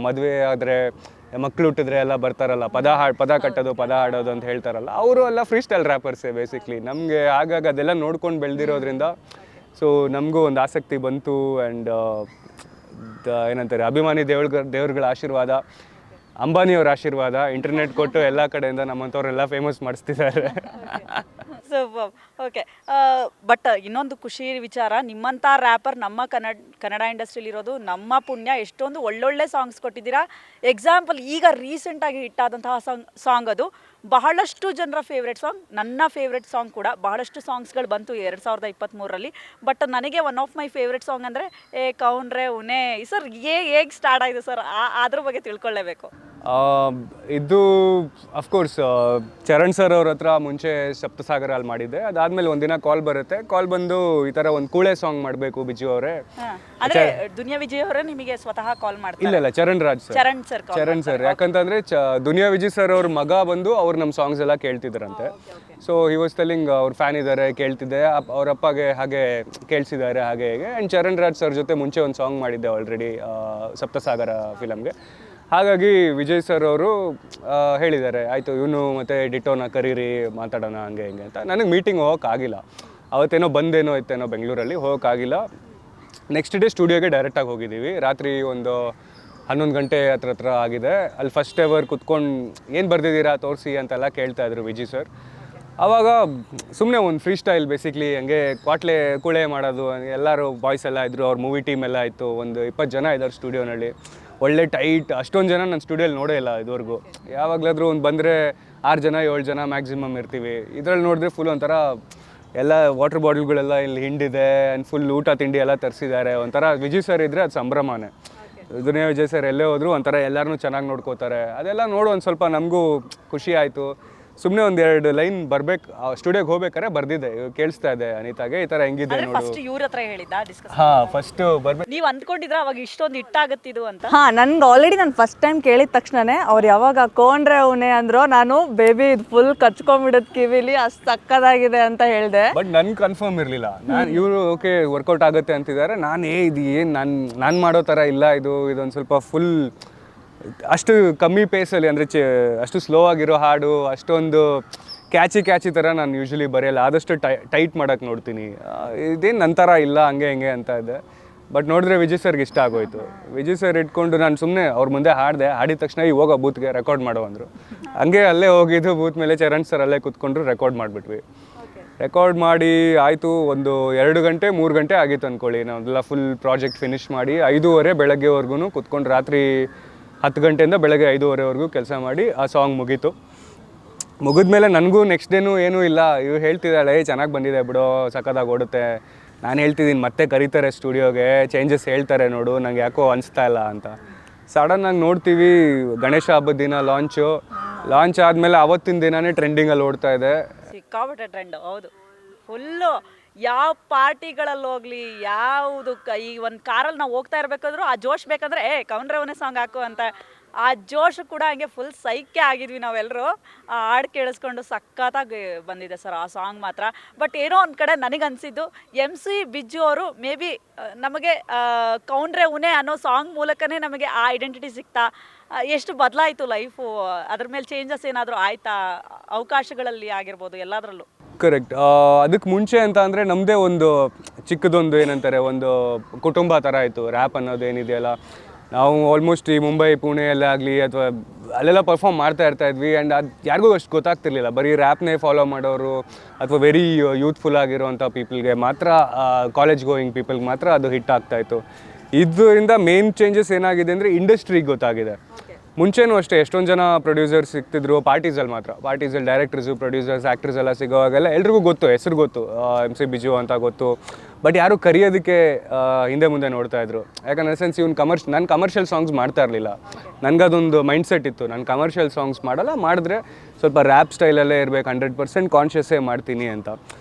ಮದುವೆ ಆದರೆ ಮಕ್ಕಳು ಹುಟ್ಟಿದ್ರೆ ಎಲ್ಲ ಬರ್ತಾರಲ್ಲ, ಪದ ಕಟ್ಟೋದು, ಪದ ಹಾಡೋದು ಅಂತ ಹೇಳ್ತಾರಲ್ಲ, ಅವರು ಎಲ್ಲ ಫ್ರೀ ಸ್ಟೈಲ್ ರ್ಯಾಪರ್ಸೇ ಬೇಸಿಕ್ಲಿ. ನಮಗೆ ಆಗಾಗ ಅದೆಲ್ಲ ನೋಡ್ಕೊಂಡು ಬೆಳೆದಿರೋದ್ರಿಂದ ಸೊ ನಮಗೂ ಒಂದು ಆಸಕ್ತಿ ಬಂತು. ಆ್ಯಂಡ್ ಏನಂತಾರೆ, ಅಭಿಮಾನಿ ದೇವ್ರುಗಳ ಆಶೀರ್ವಾದ, ಅಂಬಾನಿಯವ್ರ ಆಶೀರ್ವಾದ, ಇಂಟರ್ನೆಟ್ ಕೊಟ್ಟು ಎಲ್ಲ ಕಡೆಯಿಂದ ನಮ್ಮಂಥವ್ರೆಲ್ಲ ಫೇಮಸ್ ಮಾಡಿಸ್ತಿದ್ದಾರೆ. ಸೂಪರ್. ಓಕೆ, ಬಟ್ ಇನ್ನೊಂದು ಖುಷಿ ವಿಚಾರ, ನಿಮ್ಮಂಥ ರ್ಯಾಪರ್ ನಮ್ಮ ಕನ್ನಡ ಇಂಡಸ್ಟ್ರಿಲಿರೋದು ನಮ್ಮ ಪುಣ್ಯ. ಎಷ್ಟೊಂದು ಒಳ್ಳೊಳ್ಳೆ ಸಾಂಗ್ಸ್ ಕೊಟ್ಟಿದ್ದೀರಾ. ಎಕ್ಸಾಂಪಲ್, ಈಗ ರೀಸೆಂಟಾಗಿ ಹಿಟ್ಟಾದಂತಹ ಸಾಂಗ್ ಅದು ಬಹಳಷ್ಟು ಜನರ ಫೇವ್ರೆಟ್ ಸಾಂಗ್, ನನ್ನ ಫೇವ್ರೆಟ್ ಸಾಂಗ್ ಕೂಡ. ಬಹಳಷ್ಟು ಸಾಂಗ್ಸ್ಗಳು ಬಂತು 2023ರಲ್ಲಿ, ಬಟ್ ನನಗೆ one of my favourite song ಅಂದರೆ ಕೌನ್ರೆ ಉನೇ. ಸರ್ ಹೇಗೆ ಸ್ಟಾರ್ಟ್ ಆಗಿದೆ ಸರ್, ಅದ್ರ ಬಗ್ಗೆ ತಿಳ್ಕೊಳ್ಳೇಬೇಕು. ಇದು ಅಫ್ಕೋರ್ಸ್ ಚರಣ್ ಸರ್ ಅವ್ರ ಹತ್ರ ಮುಂಚೆ ಸಪ್ತಸಾಗರ ಅಲ್ಲಿ ಮಾಡಿದ್ದೆ. ಅದಾದಮೇಲೆ ಒಂದಿನ ಕಾಲ್ ಬರುತ್ತೆ, ಕಾಲ್ ಬಂದು ಈ ಥರ ಒಂದು ಕೂಳೆ ಸಾಂಗ್ ಮಾಡಬೇಕು ಬಿಜು ಅವರೇ. ಅಂದರೆ ದುನಿಯಾ ವಿಜಯ್ ಅವರೇ ನಿಮಗೆ ಸ್ವತಃ ಕಾಲ್ ಮಾಡ್ತಾರೆ? ಇಲ್ಲ, ಚರಣ್ ಸರ್. ಯಾಕಂತಂದರೆ ದುನಿಯಾ ವಿಜಯ್ ಸರ್ ಅವ್ರ ಮಗ ಬಂದು ಅವ್ರು ನಮ್ಮ ಸಾಂಗ್ಸ್ ಎಲ್ಲ ಕೇಳ್ತಿದ್ರಂತೆ. ಸೊ ಹಿ ವಾಸ್ ಟೆಲ್ಲಿಂಗ್ ಅವ್ರ ಫ್ಯಾನ್ ಇದ್ದಾರೆ, ಕೇಳ್ತಿದ್ದೆ, ಅವ್ರ ಅಪ್ಪಗೆ ಹಾಗೆ ಕೇಳಿಸಿದ್ದಾರೆ ಹಾಗೆ ಹೇಗೆ. ಆ್ಯಂಡ್ ಚರಣ್ ರಾಜ್ ಸರ್ ಜೊತೆ ಮುಂಚೆ ಒಂದು ಸಾಂಗ್ ಮಾಡಿದ್ದೆ ಆಲ್ರೆಡಿ ಸಪ್ತಸಾಗರ ಫಿಲಮ್ಗೆ. ಹಾಗಾಗಿ ವಿಜಯ್ ಸರ್ ಅವರು ಹೇಳಿದ್ದಾರೆ, ಆಯಿತು ಇವನು ಮತ್ತು ಡಿಟೋನ ಕರೀರಿ ಮಾತಾಡೋಣ ಹಂಗೆ ಹಿಂಗೆ ಅಂತ. ನನಗೆ ಮೀಟಿಂಗ್ ಹೋಗೋಕ್ಕಾಗಿಲ್ಲ, ಅವತ್ತೇನೋ ಬಂದೇನೋ ಇತ್ತೇನೋ ಬೆಂಗಳೂರಲ್ಲಿ, ಹೋಗೋಕ್ಕಾಗಿಲ್ಲ. ನೆಕ್ಸ್ಟ್ ಡೇ ಸ್ಟುಡಿಯೋಗೆ ಡೈರೆಕ್ಟಾಗಿ ಹೋಗಿದ್ದೀವಿ. ರಾತ್ರಿ ಒಂದು 11 ಗಂಟೆ ಹತ್ರ ಆಗಿದೆ. ಅಲ್ಲಿ ಫಸ್ಟ್ ಎವರ್ ಕುತ್ಕೊಂಡು ಏನು ಬರ್ದಿದ್ದೀರಾ ತೋರಿಸಿ ಅಂತೆಲ್ಲ ಕೇಳ್ತಾಯಿದ್ರು ವಿಜಿ ಸರ್. ಆವಾಗ ಸುಮ್ಮನೆ ಒಂದು ಫ್ರೀ ಸ್ಟೈಲ್ ಬೇಸಿಕ್ಲಿ ಹಂಗೆ ಕೂಳೆ ಮಾಡೋದು. ಎಲ್ಲರೂ ಬಾಯ್ಸ್ ಎಲ್ಲ ಇದ್ದರು, ಅವ್ರ ಮೂವಿ ಟೀಮ್ ಎಲ್ಲ ಇತ್ತು. ಒಂದು 20 ಜನ ಇದ್ದಾರೆ ಸ್ಟುಡಿಯೋನಲ್ಲಿ, ಒಳ್ಳೆ ಟೈಟ್. ಅಷ್ಟೊಂದು ಜನ ನನ್ನ ಸ್ಟುಡಿಯೋಲಿ ನೋಡೇ ಇಲ್ಲ ಇದುವರೆಗೂ. ಯಾವಾಗಲಾದರೂ ಒಂದು ಬಂದರೆ 6 ಜನ 7 ಜನ ಮ್ಯಾಕ್ಸಿಮಮ್ ಇರ್ತೀವಿ. ಇದರಲ್ಲಿ ನೋಡಿದ್ರೆ ಫುಲ್ ಒಂಥರ ಎಲ್ಲ ವಾಟರ್ ಬಾಟಲ್ಗಳೆಲ್ಲ ಇಲ್ಲಿ ಹಿಂಡಿದೆ ಆ್ಯಂಡ್ ಫುಲ್ ಊಟ ತಿಂಡಿ ಎಲ್ಲ ತರಿಸಿದ್ದಾರೆ. ಒಂಥರ ವಿಜಯ್ ಸರ್ ಇದ್ದರೆ ಅದು ಸಂಭ್ರಮನೇ. ದುನಿಯಾ ವಿಜಯ್ ಸರ್ ಎಲ್ಲೇ ಹೋದ್ರು ಒಂಥರ ಎಲ್ಲರನ್ನೂ ಚೆನ್ನಾಗಿ ನೋಡ್ಕೋತಾರೆ. ಅದೆಲ್ಲ ನೋಡು ಒಂದು ಸ್ವಲ್ಪ ನಮಗೂ ಖುಷಿ ಆಯಿತು. ಸುಮ್ಮನೆ ಒಂದೆರಡು ಲೈನ್ ಬರ್ಬೇಕು, ಸ್ಟುಡಿಯೋಗೆ ಹೋಗ್ಬೇಕಾರೆ ಬರ್ದಿದ್ದೆ. ಕೇಳಿಸ್ತಾ ಇದೆ ಅನಿತಾಗೆ, ಈ ಥರ ಹೆಂಗಿದೆ ನೋಡು. ಫಸ್ಟ್ ಇವ್ರ ಹತ್ರ ಹೇಳಿದ್ದ ಡಿಸ್ಕಸ್? ಹಾಂ, ಫಸ್ಟು ಬರ್ಬೇಕು. ನೀವು ಅಂದ್ಕೊಂಡಿದ್ರ ಅವಾಗ ಇಷ್ಟೊಂದು ಇಟ್ಟಾಗತ್ತಿದು ಅಂತ? ಹಾಂ, ನನ್ಗೆ ಆಲ್ರೆಡಿ ನಾನು ಫಸ್ಟ್ ಟೈಮ್ ಕೇಳಿದ ತಕ್ಷಣನೇ ಅವ್ರು ಯಾವಾಗ ಹಾಕೊಂಡ್ರೆ ಅವನೇ ಅಂದ್ರು, ನಾನು ಬೇಬಿ ಇದು ಫುಲ್ ಕಚ್ಕೊಂಡ್ಬಿಡೋದು ಕಿವಿಲಿ, ಅಷ್ಟು ಸಕ್ಕದಾಗಿದೆ ಅಂತ ಹೇಳಿದೆ. ಬಟ್ ನನ್ಗೆ ಕನ್ಫರ್ಮ್ ಇರಲಿಲ್ಲ. ನಾನು ಇವರು ಓಕೆ ವರ್ಕೌಟ್ ಆಗುತ್ತೆ ಅಂತಿದ್ದಾರೆ. ನಾನು ಇದು ಏನು ನಾನು ಮಾಡೋ ಥರ ಇಲ್ಲ, ಇದೊಂದು ಸ್ವಲ್ಪ ಫುಲ್ ಅಷ್ಟು ಕಮ್ಮಿ ಪೇಸಲ್ಲಿ ಅಂದರೆ ಅಷ್ಟು ಸ್ಲೋ ಆಗಿರೋ ಹಾಡು, ಅಷ್ಟೊಂದು ಕ್ಯಾಚಿ ಥರ ನಾನು ಯೂಶ್ವಲಿ ಬರೆಯಲ್ಲ. ಆದಷ್ಟು ಟೈಟ್ ಮಾಡೋಕ್ಕೆ ನೋಡ್ತೀನಿ. ಇದೇನು ನಂತರ ಇಲ್ಲ ಹಂಗೆ ಅಂತ ಇದೆ. ಬಟ್ ನೋಡಿದ್ರೆ ವಿಜಯ್ ಸರ್ಗೆ ಇಷ್ಟ ಆಗೋಯ್ತು. ವಿಜಯ್ ಸರ್ ಇಟ್ಕೊಂಡು ನಾನು ಸುಮ್ಮನೆ ಅವ್ರ ಮುಂದೆ ಹಾಡಿದ ತಕ್ಷಣ ಹೋಗೋ ಬೂತ್ಗೆ ರೆಕಾರ್ಡ್ ಮಾಡೋ ಅಂದರು. ಹಂಗೆ ಅಲ್ಲೇ ಹೋಗಿದ್ದು ಬೂತ್ ಮೇಲೆ ಚರಣ್ ಸರ್ ಅಲ್ಲೇ ಕೂತ್ಕೊಂಡ್ರು, ರೆಕಾರ್ಡ್ ಮಾಡಿಬಿಟ್ವಿ. ರೆಕಾರ್ಡ್ ಮಾಡಿ ಆಯಿತು, ಒಂದು 2 ಗಂಟೆ 3 ಗಂಟೆ ಆಗಿತ್ತು ಅಂದ್ಕೊಳ್ಳಿ. ನಾವೆಲ್ಲ ಫುಲ್ ಪ್ರಾಜೆಕ್ಟ್ ಫಿನಿಷ್ ಮಾಡಿ 5:30 ಬೆಳಗ್ಗೆವರೆಗೂ ಕೂತ್ಕೊಂಡು ರಾತ್ರಿ 10 ಗಂಟೆಯಿಂದ ಬೆಳಗ್ಗೆ 5:30ವರೆಗೂ ಕೆಲಸ ಮಾಡಿ ಆ ಸಾಂಗ್ ಮುಗೀತು. ಮುಗಿದ್ಮೇಲೆ ನನಗೂ ನೆಕ್ಸ್ಟ್ ಡೇನೂ ಏನೂ ಇಲ್ಲ. ಇವು ಹೇಳ್ತಿದ್ದಾಳೆ ಚೆನ್ನಾಗಿ ಬಂದಿದೆ ಬಿಡೋ, ಸಖತ್ತಾಗಿ ಓಡುತ್ತೆ. ನಾನು ಹೇಳ್ತಿದ್ದೀನಿ ಮತ್ತೆ ಕರೀತಾರೆ ಸ್ಟುಡಿಯೋಗೆ, ಚೇಂಜಸ್ ಹೇಳ್ತಾರೆ ನೋಡು, ನಂಗೆ ಯಾಕೋ ಅನಿಸ್ತಾ ಇಲ್ಲ ಅಂತ. ಸಡನ್ನಾಗಿ ನೋಡ್ತೀವಿ ಗಣೇಶ ಹಬ್ಬದ ದಿನ ಲಾಂಚ್ ಆದಮೇಲೆ ಅವತ್ತಿನ ದಿನವೇ ಟ್ರೆಂಡಿಂಗಲ್ಲಿ ಓಡ್ತಾ ಇದೆ. ಸಿಕ್ಕಾಪಟ್ಟೆ ಟ್ರೆಂಡ್. ಹೌದು, ಫುಲ್ಲು ಯಾವ ಪಾರ್ಟಿಗಳಲ್ಲಿ ಹೋಗ್ಲಿ, ಯಾವುದು ಈ ಒಂದು ಕಾರಲ್ಲಿ ನಾವು ಹೋಗ್ತಾ ಇರಬೇಕಾದ್ರೂ ಆ ಜೋಶ್ ಬೇಕಂದ್ರೆ ಕೌಂಡ್ರವನೇ ಸಾಂಗ್ ಹಾಕು ಅಂತ, ಆ ಜೋಶ್ ಕೂಡ ಹಂಗೆ ಫುಲ್ ಸೈಕೆ ಆಗಿದ್ವಿ ನಾವೆಲ್ಲರೂ. ಆ ಹಾಡು ಕೇಳಿಸ್ಕೊಂಡು ಸಖತ್ತಾಗಿ ಬಂದಿದೆ ಸರ್ ಆ ಸಾಂಗ್ ಮಾತ್ರ. ಬಟ್ ಏನೋ ಒಂದು ಕಡೆ ನನಗನ್ಸಿದ್ದು MC ಬಿಜ್ಜು ಅವರು ಮೇ ಬಿ ನಮಗೆ ಕೌಂಡ್ರೆ ಉನೆ ಅನ್ನೋ ಸಾಂಗ್ ಮೂಲಕನೇ ನಮಗೆ ಆ ಐಡೆಂಟಿಟಿ ಸಿಗ್ತಾ. ಎಷ್ಟು ಬದಲಾಯಿತು ಲೈಫು, ಅದ್ರ ಮೇಲೆ ಚೇಂಜಸ್ ಏನಾದರೂ ಆಯ್ತಾ ಅವಕಾಶಗಳಲ್ಲಿ ಆಗಿರ್ಬೋದು ಎಲ್ಲದರಲ್ಲೂ? ಕರೆಕ್ಟ್. ಅದಕ್ಕೆ ಮುಂಚೆ ಅಂತ ಅಂದರೆ ನಮ್ಮದೇ ಒಂದು ಚಿಕ್ಕದೊಂದು ಏನಂತಾರೆ, ಒಂದು ಕುಟುಂಬ ಥರ ಆಯಿತು ರ್ಯಾಪ್ ಅನ್ನೋದು ಏನಿದೆಯಲ್ಲ. ನಾವು ಆಲ್ಮೋಸ್ಟ್ ಈ ಮುಂಬೈ ಪುಣೆಯಲ್ಲೇ ಆಗಲಿ ಅಥವಾ ಅಲ್ಲೆಲ್ಲ ಪರ್ಫಾರ್ಮ್ ಮಾಡ್ತಾ ಇದ್ವಿ. ಆ್ಯಂಡ್ ಅದು ಯಾರಿಗೂ ಅಷ್ಟು ಗೊತ್ತಾಗ್ತಿರ್ಲಿಲ್ಲ. ಬರೀ ರ್ಯಾಪ್ನೇ ಫಾಲೋ ಮಾಡೋರು ಅಥವಾ ವೆರಿ ಯೂತ್ಫುಲ್ ಆಗಿರೋವಂಥ ಪೀಪಲ್ಗೆ ಮಾತ್ರ, ಕಾಲೇಜ್ ಗೋಯಿಂಗ್ ಪೀಪಲ್ಗೆ ಮಾತ್ರ ಅದು ಹಿಟ್ ಆಗ್ತಾಯಿತ್ತು. ಇದರಿಂದ ಮೇನ್ ಚೇಂಜಸ್ ಏನಾಗಿದೆ ಅಂದರೆ ಇಂಡಸ್ಟ್ರಿಗೆ ಗೊತ್ತಾಗಿದೆ. ಮುಂಚೆನೂ ಅಷ್ಟೇ ಎಷ್ಟೊಂದು ಜನ ಪ್ರೊಡ್ಯೂಸರ್ಸ್ ಸಿಗ್ತಿದ್ರು ಪಾರ್ಟೀಸಲ್ಲಿ ಡೈರೆಕ್ಟರ್ಸು, ಪ್ರೊಡ್ಯೂಸರ್ಸ್, ಆ್ಯಕ್ಟರ್ಸ್ ಎಲ್ಲ ಸಿಗೋವಾಗೆಲ್ಲ ಎಲ್ರಿಗೂ ಗೊತ್ತು, ಹೆಸರು ಗೊತ್ತು, MC ಬಿಜು ಅಂತ ಗೊತ್ತು. ಬಟ್ ಯಾರು ಕರೆಯೋದಕ್ಕೆ ಹಿಂದೆ ಮುಂದೆ ನೋಡ್ತಾಯಿದ್ರು. ಯಾಕಂದರೆ ಸೆನ್ಸ್ ನಾನು ಕಮರ್ಷಿಯಲ್ ಸಾಂಗ್ಸ್ ಮಾಡ್ತಾ ಇರಲಿಲ್ಲ. ನನಗದೊಂದು ಮೈಂಡ್ಸೆಟ್ ಇತ್ತು, ನಾನು ಕಮರ್ಷಿಯಲ್ ಸಾಂಗ್ಸ್ ಮಾಡಲ್ಲ, ಮಾಡಿದ್ರೆ ಸ್ವಲ್ಪ ರ್ಯಾಪ್ ಸ್ಟೈಲಲ್ಲೇ ಇರಬೇಕು, 100% ಕಾನ್ಷಿಯಸ್ಸೇ ಮಾಡ್ತೀನಿ ಅಂತ.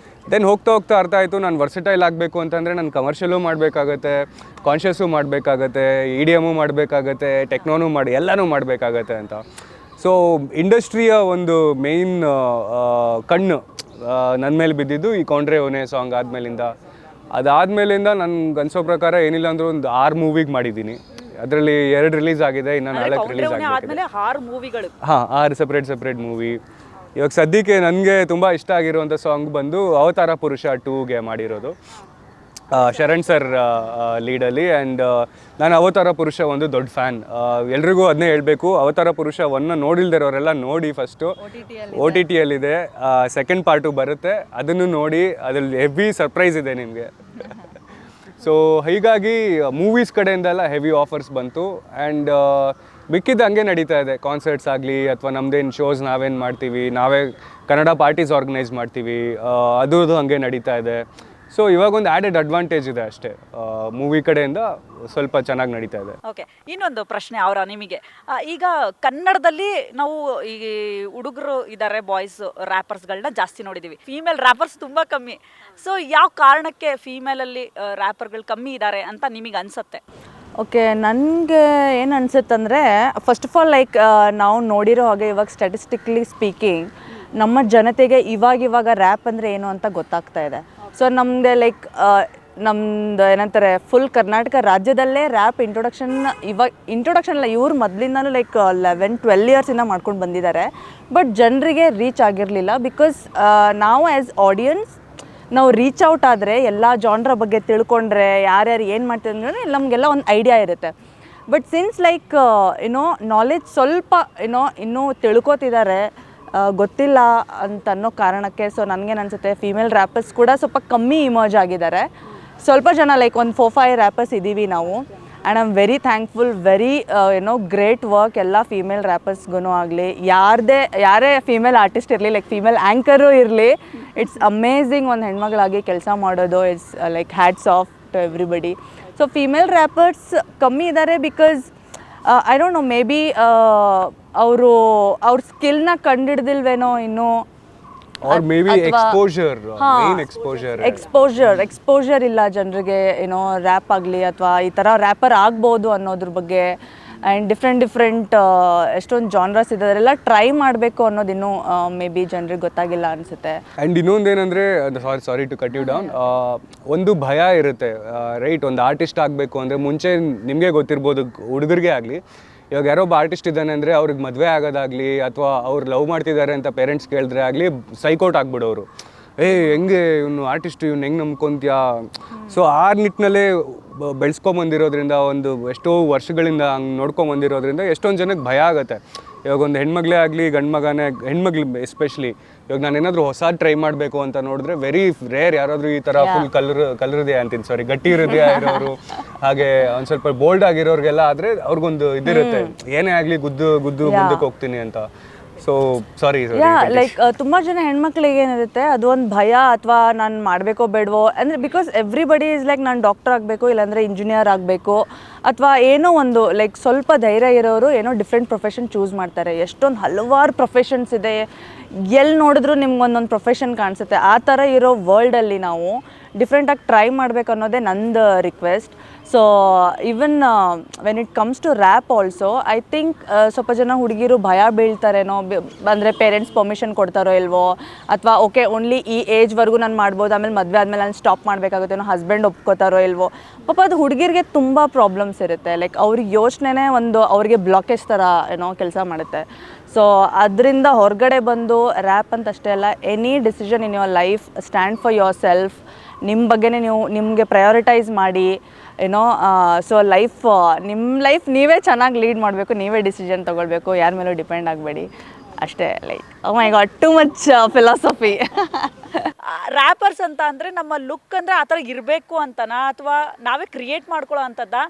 ದೆನ್ ಹೋಗ್ತಾ ಅರ್ಥ ಆಯಿತು, ನಾನು ವರ್ಸಟೈಲ್ ಆಗಬೇಕು ಅಂತಂದರೆ ನಾನು ಕಮರ್ಷಿಯಲ್ಲೂ ಮಾಡಬೇಕಾಗತ್ತೆ, ಕಾನ್ಷಿಯಸ್ಸು ಮಾಡಬೇಕಾಗತ್ತೆ, EDM ಮಾಡಬೇಕಾಗತ್ತೆ, ಟೆಕ್ನೋನು ಎಲ್ಲನೂ ಮಾಡಬೇಕಾಗತ್ತೆ ಅಂತ. ಸೊ ಇಂಡಸ್ಟ್ರಿಯ ಒಂದು ಮೇಯ್ನ್ ಕಣ್ಣು ನನ್ನ ಮೇಲೆ ಬಿದ್ದಿದ್ದು ಈ ಕೌಂಡ್ರೆ ಓನೆ ಸಾಂಗ್ ಅದಾದಮೇಲಿಂದ ನನಗೆ ಅನಿಸೋ ಪ್ರಕಾರ ಏನಿಲ್ಲ ಅಂದರೂ ಒಂದು 6 ಮೂವಿಗೆ ಮಾಡಿದ್ದೀನಿ. ಅದರಲ್ಲಿ 2 ರಿಲೀಸ್ ಆಗಿದೆ, ಇನ್ನು 4 ರಿಲೀಸ್ ಆಗಿದೆ. 6 ಮೂವಿಗಳು? ಹಾಂ, 6 ಸಪ್ರೇಟ್ ಮೂವಿ. ಇವಾಗ ಸದ್ಯಕ್ಕೆ ನನಗೆ ತುಂಬ ಇಷ್ಟ ಆಗಿರುವಂಥ ಸಾಂಗ್ ಬಂದು ಅವತಾರ ಪುರುಷ 2ಗೆ ಮಾಡಿರೋದು, ಶರಣ್ ಸರ್ ಲೀಡಲ್ಲಿ. ಆ್ಯಂಡ್ ನಾನು ಅವತಾರ ಪುರುಷ ಒಂದು ದೊಡ್ಡ ಫ್ಯಾನ್. ಎಲ್ರಿಗೂ ಅದನ್ನೇ ಹೇಳಬೇಕು, ಅವತಾರ ಪುರುಷ 1 ನೋಡಿಲ್ದಿರೋರೆಲ್ಲ ನೋಡಿ. ಫಸ್ಟು OTTಯಲ್ಲಿದೆ, ಸೆಕೆಂಡ್ ಪಾರ್ಟು ಬರುತ್ತೆ, ಅದನ್ನು ನೋಡಿ. ಅದ್ರಲ್ಲಿ ಹೆವಿ ಸರ್ಪ್ರೈಸ್ ಇದೆ ನಿಮಗೆ. ಸೊ ಹೀಗಾಗಿ ಮೂವೀಸ್ ಕಡೆಯಿಂದೆಲ್ಲ ಹೆವಿ ಆಫರ್ಸ್ ಬಂತು. ಆ್ಯಂಡ್ ಮಿಕ್ಕಿದ್ದು ಹಂಗೆ ನಡೀತಾ ಇದೆ. ಕಾನ್ಸರ್ಟ್ಸ್ ಆಗಲಿ ಅಥವಾ ನಮ್ಮದೇನು ಶೋಸ್ ನಾವೇನು ಮಾಡ್ತೀವಿ, ನಾವೇ ಕನ್ನಡ ಪಾರ್ಟೀಸ್ ಆರ್ಗನೈಸ್ ಮಾಡ್ತೀವಿ, ಅದು ಹಂಗೆ ನಡೀತಾ ಇದೆ. ಸೊ ಇವಾಗೊಂದು ಆ್ಯಡೆಡ್ ಅಡ್ವಾಂಟೇಜ್ ಇದೆ ಅಷ್ಟೇ, ಮೂವಿ ಕಡೆಯಿಂದ ಸ್ವಲ್ಪ ಚೆನ್ನಾಗಿ ನಡೀತಾ ಇದೆ. ಓಕೆ, ಇನ್ನೊಂದು ಪ್ರಶ್ನೆ ನಿಮಗೆ. ಈಗ ಕನ್ನಡದಲ್ಲಿ ನಾವು ಈ ಹುಡುಗರು ಇದ್ದಾರೆ, ಬಾಯ್ಸ್ ರ್ಯಾಪರ್ಸ್ಗಳನ್ನ ಜಾಸ್ತಿ ನೋಡಿದ್ದೀವಿ, ಫೀಮೇಲ್ ರ್ಯಾಪರ್ಸ್ ತುಂಬ ಕಮ್ಮಿ. ಸೊ ಯಾವ ಕಾರಣಕ್ಕೆ ಫೀಮೇಲಲ್ಲಿ ರ್ಯಾಪರ್ಗಳು ಕಮ್ಮಿ ಇದ್ದಾರೆ ಅಂತ ನಿಮಗೆ ಅನಿಸುತ್ತೆ? ಓಕೆ, ನನಗೆ ಏನು ಅನಿಸುತ್ತಂದರೆ, ಫಸ್ಟ್ ಆಫ್ ಆಲ್ ಲೈಕ್ ನಾವು ನೋಡಿರೋ ಹಾಗೆ ಇವಾಗ ಸ್ಟ್ಯಾಟಿಸ್ಟಿಕ್ಲಿ ಸ್ಪೀಕಿಂಗ್ ನಮ್ಮ ಜನತೆಗೆ ಇವಾಗ ರ್ಯಾಪ್ ಅಂದರೆ ಏನು ಅಂತ ಗೊತ್ತಾಗ್ತಾ ಇದೆ. ಸೊ ನಮ್ಮದೇ ಲೈಕ್ ನಮ್ಮದು ಏನಂತಾರೆ, ಫುಲ್ ಕರ್ನಾಟಕ ರಾಜ್ಯದಲ್ಲೇ ರ್ಯಾಪ್ ಇಂಟ್ರೊಡಕ್ಷನ್ ಅಲ್ಲ, ಇವ್ರು ಮೊದಲಿಂದನೂ ಲೈಕ್ 11-12 ಇಯರ್ಸಿಂದ ಮಾಡ್ಕೊಂಡು ಬಂದಿದ್ದಾರೆ. ಬಟ್ ಜನರಿಗೆ ರೀಚ್ ಆಗಿರಲಿಲ್ಲ. ಬಿಕಾಸ್ ನಾವು ಆ್ಯಸ್ ಆಡಿಯನ್ಸ್ ನಾವು ರೀಚ್ ಔಟ್ ಆದರೆ ಎಲ್ಲ ಜಾನ್ರ ಬಗ್ಗೆ ತಿಳ್ಕೊಂಡ್ರೆ ಯಾರ್ಯಾರು ಏನು ಮಾಡ್ತಿದ್ರೆ ನಮಗೆಲ್ಲ ಒಂದು ಐಡಿಯಾ ಇರುತ್ತೆ. ಬಟ್ ಸಿನ್ಸ್ ಲೈಕ್ ನಾಲೆಜ್ ಸ್ವಲ್ಪ ಇನ್ನೂ ತಿಳ್ಕೊತಿದ್ದಾರೆ, ಗೊತ್ತಿಲ್ಲ ಅಂತ ಅನ್ನೋ ಕಾರಣಕ್ಕೆ. ಸೊ ನನಗೇನು ಅನಿಸುತ್ತೆ ಫೀಮೇಲ್ ರ್ಯಾಪರ್ಸ್ ಕೂಡ ಸ್ವಲ್ಪ ಕಮ್ಮಿ ಇಮರ್ಜ್ ಆಗಿದ್ದಾರೆ. ಸ್ವಲ್ಪ ಜನ ಲೈಕ್ ಒಂದು 4-5 ರ್ಯಾಪರ್ಸ್ ಇದ್ದೀವಿ ನಾವು. And I am very thankful, very great work ಎಲ್ಲ ಫೀಮೇಲ್ ರ್ಯಾಪರ್ಸ್ಗೂ ಆಗಲಿ, ಯಾರೇ ಫೀಮೇಲ್ ಆರ್ಟಿಸ್ಟ್ ಇರಲಿ, ಲೈಕ್ ಫೀಮೇಲ್ ಆ್ಯಂಕರು ಇರಲಿ, ಇಟ್ಸ್ ಅಮೇಝಿಂಗ್ ಒಂದು ಹೆಣ್ಮಗಳಾಗಿ ಕೆಲಸ ಮಾಡೋದು. It's like hats off to everybody. So female rappers ಕಮ್ಮಿ ಇದ್ದಾರೆ because I don't know, maybe ಅವರು ಅವ್ರ ಸ್ಕಿಲ್ನ ಕಂಡಿಡ್ದಿಲ್ವೇನೋ ಇನ್ನೂ, ಆರ್ ಮೇ ಬಿ ಎಕ್ಸ್ಪೋಜರ್ ಇಲ್ಲ ಜನರಿಗೆ, ರ್ಯಾಪ್ ಆಗಲಿ ಅಥವಾ ಈ ಥರ ರ್ಯಾಪರ್ ಆಗ್ಬೋದು ಅನ್ನೋದ್ರ ಬಗ್ಗೆ. ಆ್ಯಂಡ್ ಡಿಫ್ರೆಂಟ್ ಎಷ್ಟೊಂದು ಜಾನ್ರಸ್ ಇದ್ದಾರೆಲ್ಲ ಟ್ರೈ ಮಾಡಬೇಕು ಅನ್ನೋದು ಇನ್ನೂ ಮೇ ಬಿ ಜನರಿಗೆ ಗೊತ್ತಾಗಿಲ್ಲ ಅನಿಸುತ್ತೆ. ಆ್ಯಂಡ್ ಇನ್ನೊಂದೇನೆಂದರೆ, sorry to cut you down, ಒಂದು ಭಯ ಇರುತ್ತೆ ರೈಟ್. ಒಂದು ಆರ್ಟಿಸ್ಟ್ ಆಗಬೇಕು ಅಂದರೆ ಮುಂಚೆ ನಿಮಗೆ ಗೊತ್ತಿರ್ಬೋದು, ಹುಡುಗರಿಗೆ ಆಗಲಿ, ಇವಾಗ ಯಾರೋ ಒಬ್ಬ ಆರ್ಟಿಸ್ಟ್ ಇದ್ದಾನೆ ಅಂದರೆ ಅವ್ರಿಗೆ ಮದುವೆ ಆಗೋದಾಗಲಿ ಅಥವಾ ಅವ್ರು ಲವ್ ಮಾಡ್ತಿದ್ದಾರೆ ಅಂತ ಪೇರೆಂಟ್ಸ್ ಕೇಳಿದ್ರೆ ಆಗಲಿ ಸೈಕೌಟ್ ಆಗ್ಬಿಡೋರು. ಹೆಂಗೆ ಇವನು ಆರ್ಟಿಸ್ಟ್, ಇವ್ನು ಹೆಂಗೆ ನಂಬ್ಕೊಂತೀಯಾ? ಸೊ ಆ ನಿಟ್ಟಿನಲ್ಲೇ ಬೆಳೆಸ್ಕೊಂಬಂದಿರೋದ್ರಿಂದ, ಒಂದು ಎಷ್ಟೋ ವರ್ಷಗಳಿಂದ ಹಂಗೆ ನೋಡ್ಕೊಂಬಂದಿರೋದ್ರಿಂದ ಎಷ್ಟೊಂದು ಜನಕ್ಕೆ ಭಯ ಆಗುತ್ತೆ. ಇವಾಗ ಒಂದು ಹೆಣ್ಮಗಳೇ ಆಗಲಿ ಹೆಣ್ಮಗ್ಳು ಎಸ್ಪೆಷಲಿ, ಇವಾಗ ನಾನು ಏನಾದರೂ ಹೊಸ ಟ್ರೈ ಮಾಡಬೇಕು ಅಂತ ನೋಡಿದ್ರೆ ವೆರಿ ರೇರ್ ಯಾರಾದರೂ ಈ ಥರ ಫುಲ್ ಕಲ್ ಹೃದಯ ಅಂತೀನಿ, ಸಾರಿ, ಗಟ್ಟಿ ಹೃದಯ ಇರೋರು, ಹಾಗೆ ಒಂದು ಸ್ವಲ್ಪ ಬೋಲ್ಡ್ ಆಗಿರೋರಿಗೆಲ್ಲ ಆದರೆ ಅವ್ರಿಗೊಂದು ಇದಿರುತ್ತೆ, ಏನೇ ಆಗಲಿ ಗುದ್ದು ಮುಂದಕ್ಕೆ ಹೋಗ್ತೀನಿ ಅಂತ. ಸೊ ಸಾರಿ, ಲೈಕ್ ತುಂಬ ಜನ ಹೆಣ್ಮಕ್ಳಿಗೆ ಏನಿರುತ್ತೆ, ಅದು ಒಂದು ಭಯ, ಅಥವಾ ನಾನು ಮಾಡಬೇಕೋ ಬೇಡವೋ ಅಂದರೆ, ಬಿಕಾಸ್ ಎವ್ರಿಬಡಿ ಈಸ್ ಲೈಕ್ ನಾನು ಡಾಕ್ಟರ್ ಆಗಬೇಕು, ಇಲ್ಲಾಂದರೆ ಇಂಜಿನಿಯರ್ ಆಗಬೇಕು, ಅಥವಾ ಏನೋ ಒಂದು ಲೈಕ್ ಸ್ವಲ್ಪ ಧೈರ್ಯ ಇರೋರು ಏನೋ ಡಿಫ್ರೆಂಟ್ ಪ್ರೊಫೆಷನ್ ಚೂಸ್ ಮಾಡ್ತಾರೆ. ಎಷ್ಟೊಂದು ಹಲವಾರು ಪ್ರೊಫೆಷನ್ಸ್ ಇದೆ, ಎಲ್ಲಿ ನೋಡಿದ್ರು ನಿಮ್ಗೊಂದೊಂದು ಪ್ರೊಫೆಷನ್ ಕಾಣಿಸುತ್ತೆ. ಆ ಥರ ಇರೋ ವರ್ಲ್ಡಲ್ಲಿ ನಾವು ಡಿಫ್ರೆಂಟಾಗಿ ಟ್ರೈ ಮಾಡಬೇಕು ಅನ್ನೋದೇ ನಂದು request. So even when it comes to rap also, I think ಸ್ವಲ್ಪ ಜನ ಹುಡುಗಿರು ಭಯ ಬೀಳ್ತಾರೇನೋ, ಅಂದರೆ ಪೇರೆಂಟ್ಸ್ ಪರ್ಮಿಷನ್ ಕೊಡ್ತಾರೋ ಇಲ್ವೋ, ಅಥವಾ ಓಕೆ ಓನ್ಲಿ ಈ ಏಜ್ವರೆಗೂ ನಾನು ಮಾಡ್ಬೋದು, ಆಮೇಲೆ ಮದುವೆ ಆದಮೇಲೆ ನಾನು ಸ್ಟಾಪ್ ಮಾಡಬೇಕಾಗುತ್ತೇನೋ, ಹಸ್ಬೆಂಡ್ ಒಪ್ಕೋತಾರೋ ಇಲ್ವೋ. ಪಾಪ ಅದು ಹುಡುಗಿರಿಗೆ ತುಂಬ ಪ್ರಾಬ್ಲಮ್ಸ್ ಇರುತ್ತೆ. ಲೈಕ್ ಅವ್ರಿಗೆ ಯೋಚನೆನೇ ಒಂದು ಅವ್ರಿಗೆ ಬ್ಲಾಕೇಜ್ ಥರ ಕೆಲಸ ಮಾಡುತ್ತೆ. ಸೊ ಅದರಿಂದ ಹೊರಗಡೆ ಬಂದು ರ್ಯಾಪ್ ಅಂತ ಅಷ್ಟೇ ಅಲ್ಲ, any decision in your life, stand for your self, ನಿಮ್ಮ ಬಗ್ಗೆನೇ ನಿಮಗೆ ಪ್ರಯಾರಿಟೈಸ್ ಮಾಡಿ, ಸೊ ನಿಮ್ಮ ಲೈಫ್ ನೀವೇ ಚೆನ್ನಾಗಿ ಲೀಡ್ ಮಾಡಬೇಕು, ನೀವೇ ಡಿಸಿಷನ್ ತೊಗೊಳ್ಬೇಕು, ಯಾರ ಮೇಲೂ ಡಿಪೆಂಡ್ ಆಗಬೇಡಿ ಅಷ್ಟೇ. Like oh my God, too much philosophy. Rappers ಅಂತ ಅಂದರೆ ನಮ್ಮ ಲುಕ್ ಅಂದರೆ ಆ ಥರ ಇರಬೇಕು ಅಂತನಾ, ಅಥವಾ ನಾವೇ ಕ್ರಿಯೇಟ್ ಮಾಡ್ಕೊಳ್ಳೋ ಅಂಥದ್ದಾ,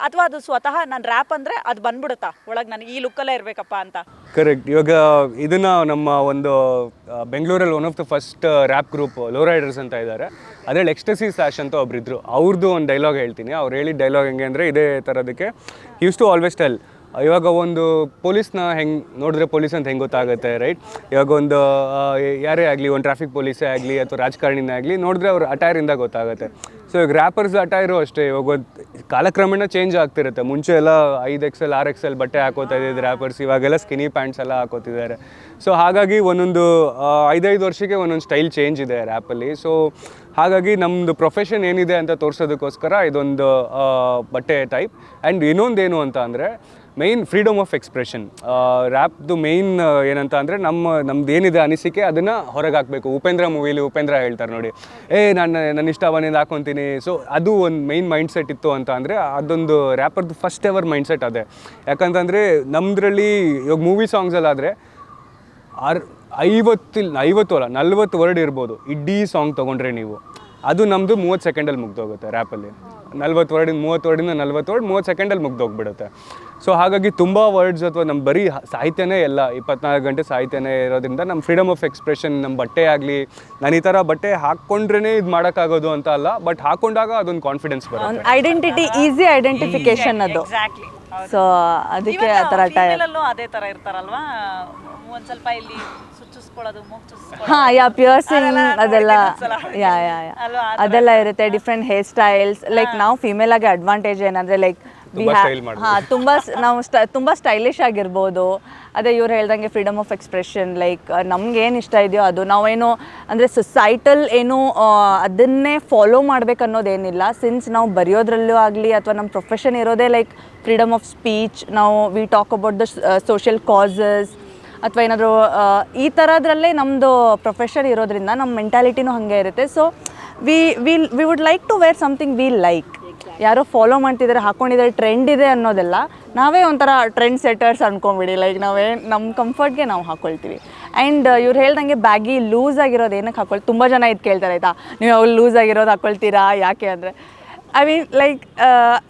ಅಥವಾ ಅದು ಸ್ವತಃ ನಾನು ರ್ಯಾಪ್ ಅಂದರೆ ಅದು ಬಂದ್ಬಿಡುತ್ತಾ ಒಳಗೆ, ನಾನು ಈ ಲುಕ್ಕಲ್ಲೇ ಇರಬೇಕಪ್ಪ ಅಂತ? ಕರೆಕ್ಟ್. ಇವಾಗ ಇದನ್ನು ನಮ್ಮ ಒಂದು ಬೆಂಗಳೂರಲ್ಲಿ one of the first rap group Low Riders ಅಂತ ಇದ್ದಾರೆ, ಅದರಲ್ಲಿ ಎಕ್ಸ್ಟಸಿ ಸ್ಲಾಶ್ ಅಂತ ಒಬ್ಬರಿದ್ರು. ಅವ್ರದ್ದು ಒಂದು ಡೈಲಾಗ್ ಹೇಳ್ತೀನಿ. ಅವ್ರು ಹೇಳಿದ ಡೈಲಾಗ್ ಹೆಂಗೆ ಅಂದರೆ ಇದೇ ಥರದಕ್ಕೆ, ಯೂಸ್ ಟು ಆಲ್ವೇಸ್ ಟೆಲ್, ಇವಾಗ ಒಂದು ಪೊಲೀಸ್ನ ಹೆಂಗೆ ನೋಡಿದ್ರೆ ಪೊಲೀಸ್ ಅಂತ ಹೆಂಗೆ ಗೊತ್ತಾಗುತ್ತೆ, ರೈಟ್? ಇವಾಗ ಒಂದು ಯಾರೇ ಆಗಲಿ, ಒಂದು ಟ್ರಾಫಿಕ್ ಪೊಲೀಸೇ ಆಗಲಿ ಅಥವಾ ರಾಜಕಾರಣಿನೇ ಆಗಲಿ, ನೋಡಿದ್ರೆ ಅವ್ರ ಅಟೈರಿಂದ ಗೊತ್ತಾಗುತ್ತೆ. ಸೊ ಇವಾಗ ರ್ಯಾಪರ್ಸ್ ಅಟೈರು ಅಷ್ಟೇ, ಇವಾಗ ಒಂದು ಕಾಲಕ್ರಮೇಣ ಚೇಂಜ್ ಆಗ್ತಿರುತ್ತೆ. ಮುಂಚೆ ಎಲ್ಲ 5XL 6XL ಬಟ್ಟೆ ಹಾಕೋತಾ ಇದ್ದಿದ್ದು ರ್ಯಾಪರ್ಸ್, ಇವಾಗೆಲ್ಲ ಸ್ಕಿನಿ ಪ್ಯಾಂಟ್ಸ್ ಎಲ್ಲ ಹಾಕೋತಿದ್ದಾರೆ. ಸೊ ಹಾಗಾಗಿ ಒಂದೊಂದು 5 ವರ್ಷಕ್ಕೆ ಒಂದೊಂದು ಸ್ಟೈಲ್ ಚೇಂಜ್ ಇದೆ ರ್ಯಾಪಲ್ಲಿ. ಸೊ ಹಾಗಾಗಿ ನಮ್ಮದು ಪ್ರೊಫೆಷನ್ ಏನಿದೆ ಅಂತ ತೋರಿಸೋದಕ್ಕೋಸ್ಕರ ಇದೊಂದು ಬಟ್ಟೆ ಟೈಪ್. ಆ್ಯಂಡ್ ಇನ್ನೊಂದೇನು ಅಂತ ಅಂದರೆ ಮೇಯ್ನ್ ಫ್ರೀಡಮ್ ಆಫ್ ಎಕ್ಸ್ಪ್ರೆಷನ್. ರ್ಯಾಪ್ದು ಮೇಯ್ನ್ ಏನಂತ ಅಂದರೆ ನಮ್ದು ಏನಿದೆ ಅನಿಸಿಕೆ ಅದನ್ನು ಹೊರಗೆ ಹಾಕಬೇಕು. ಉಪೇಂದ್ರ ಮೂವಿಲಿ ಉಪೇಂದ್ರ ಹೇಳ್ತಾರೆ ನೋಡಿ, ನನ್ನ ಇಷ್ಟ ಬಂದಿದ್ದು ಹಾಕೊತೀನಿ. ಸೊ ಅದು ಒಂದು ಮೇಯ್ನ್ ಮೈಂಡ್ಸೆಟ್ ಇತ್ತು ಅಂತ ಅಂದರೆ, ಅದೊಂದು ರ್ಯಾಪರ್ದು ಫಸ್ಟ್ ಎವರ್ ಮೈಂಡ್ಸೆಟ್ ಅದೇ. ಯಾಕಂತಂದರೆ ನಮ್ಮದ್ರಲ್ಲಿ ಇವಾಗ ಮೂವಿ ಸಾಂಗ್ಸಲ್ಲಾದರೆ 40 ವರ್ಡ್ ಇರ್ಬೋದು, ಇಡೀ ಸಾಂಗ್ ತೊಗೊಂಡ್ರೆ ನೀವು, ಅದು ನಮ್ಮದು 30 ಸೆಕೆಂಡಲ್ಲಿ ಮುಗ್ದೋಗುತ್ತೆ. ರ್ಯಾಪಲ್ಲಿ 30 ವರ್ಡಿಂದ 40 ಸೆಕೆಂಡಲ್ಲಿ ಮುಗ್ದೋಗ್ಬಿಡುತ್ತೆ. ಸೊ ಹಾಗಾಗಿ ತುಂಬ ವರ್ಡ್ಸ್ ಅಥವಾ ನಮ್ಮ ಬರೀ ಸಾಹಿತ್ಯನೇ ಎಲ್ಲ 24 ಗಂಟೆ ಸಾಹಿತ್ಯನೇ ಇರೋದ್ರಿಂದ ನಮ್ಮ ಫ್ರೀಡಮ್ ಆಫ್ ಎಕ್ಸ್ಪ್ರೆಷನ್, ನಮ್ಮ ಬಟ್ಟೆ ಆಗಲಿ, ನಾನು ಈ ಥರ ಬಟ್ಟೆ ಹಾಕ್ಕೊಂಡ್ರೇ ಇದು ಮಾಡೋಕ್ಕಾಗೋದು ಅಂತ ಅಲ್ಲ, ಬಟ್ ಹಾಕೊಂಡಾಗ ಅದೊಂದು ಕಾನ್ಫಿಡೆನ್ಸ್ ಬರುತ್ತೆ. ಐಡೆಂಟಿಟಿ, ಈಸಿ ಐಡೆಂಟಿಫಿಕೇಶನ್ ಅದು. ಎಕ್ಸಾಕ್ಟ್ಲಿ. ಸೊ ಅದಕ್ಕೆ ಆ ಥರ ಅದೇ ಥರ ಇರ್ತಾರಲ್ವಾ, ಒಂದು ಸ್ವಲ್ಪ ಇಲ್ಲಿ ಚುಚ್ಚಿಸ್ಕೊಳ್ಳೋದು, ಮೂಗು ಚುಚ್ಚಿಸ್ಕೊಳ್ಳೋದು, ಹಾಂ, ಪಿಯರ್ಸಿಂಗ್ ಅದೆಲ್ಲ, ಅದೆಲ್ಲ ಇರುತ್ತೆ. Different hair styles. ಲೈಕ್ ನಾವು ಫೀಮೇಲ್ ಆಗಿ ಅಡ್ವಾಂಟೇಜ್ ಏನಂದರೆ, ಲೈಕ್ ನಾವು ತುಂಬ ಸ್ಟೈಲಿಶ್ ಆಗಿರ್ಬೋದು. ಅದೇ ಇವ್ರು ಹೇಳ್ದಂಗೆ ಫ್ರೀಡಮ್ ಆಫ್ ಎಕ್ಸ್ಪ್ರೆಷನ್, ಲೈಕ್ ನಮ್ಗೇನು ಇಷ್ಟ ಇದೆಯೋ ಅದು ನಾವೇನು ಅಂದರೆ ಸೊಸೈಟಲ್ ಏನು ಅದನ್ನೇ ಫಾಲೋ ಮಾಡ್ಬೇಕನ್ನೋದೇನಿಲ್ಲ. ಸಿನ್ಸ್ ನಾವು ಬರೆಯೋದ್ರಲ್ಲೂ ಆಗಲಿ ಅಥವಾ ನಮ್ಮ ಪ್ರೊಫೆಷನ್ ಇರೋದೇ ಲೈಕ್ ಫ್ರೀಡಮ್ ಆಫ್ ಸ್ಪೀಚ್, ನಾವು we talk about the social causes ಅಥವಾ ಏನಾದರೂ ಈ ಥರದ್ರಲ್ಲೇ ನಮ್ಮದು ಪ್ರೊಫೆಷನ್ ಇರೋದ್ರಿಂದ ನಮ್ಮ ಮೆಂಟಾಲಿಟಿನೂ ಹಾಗೆ ಇರುತ್ತೆ. So we would like to wear something we like. ಯಾರೋ ಫಾಲೋ ಮಾಡ್ತಿದ್ದಾರೆ, ಹಾಕ್ಕೊಂಡಿದ್ದಾರೆ, ಟ್ರೆಂಡ್ ಇದೆ ಅನ್ನೋದೆಲ್ಲ ನಾವೇ ಒಂಥರ ಟ್ರೆಂಡ್ ಸೆಟರ್ಸ್ ಅನ್ಕೊಂಬಿಡಿ. ಲೈಕ್ ನಾವೇ ನಮ್ಮ ಕಂಫರ್ಟ್ಗೆ ನಾವು ಹಾಕ್ಕೊಳ್ತೀವಿ. ಆ್ಯಂಡ್ ಇವ್ರು ಹೇಳ್ದಂಗೆ ಬ್ಯಾಗಿ ಲೂಸ್ ಆಗಿರೋದು ಏನಕ್ಕೆ ಹಾಕ್ಕೊಳ್ತೀವಿ, ತುಂಬ ಜನ ಇದು ಕೇಳ್ತಾರೆ ಆಯಿತಾ, ನೀವು ಅವ್ರು ಲೂಸ್ ಆಗಿರೋದು ಹಾಕ್ಕೊಳ್ತೀರಾ ಯಾಕೆ ಅಂದರೆ, I mean like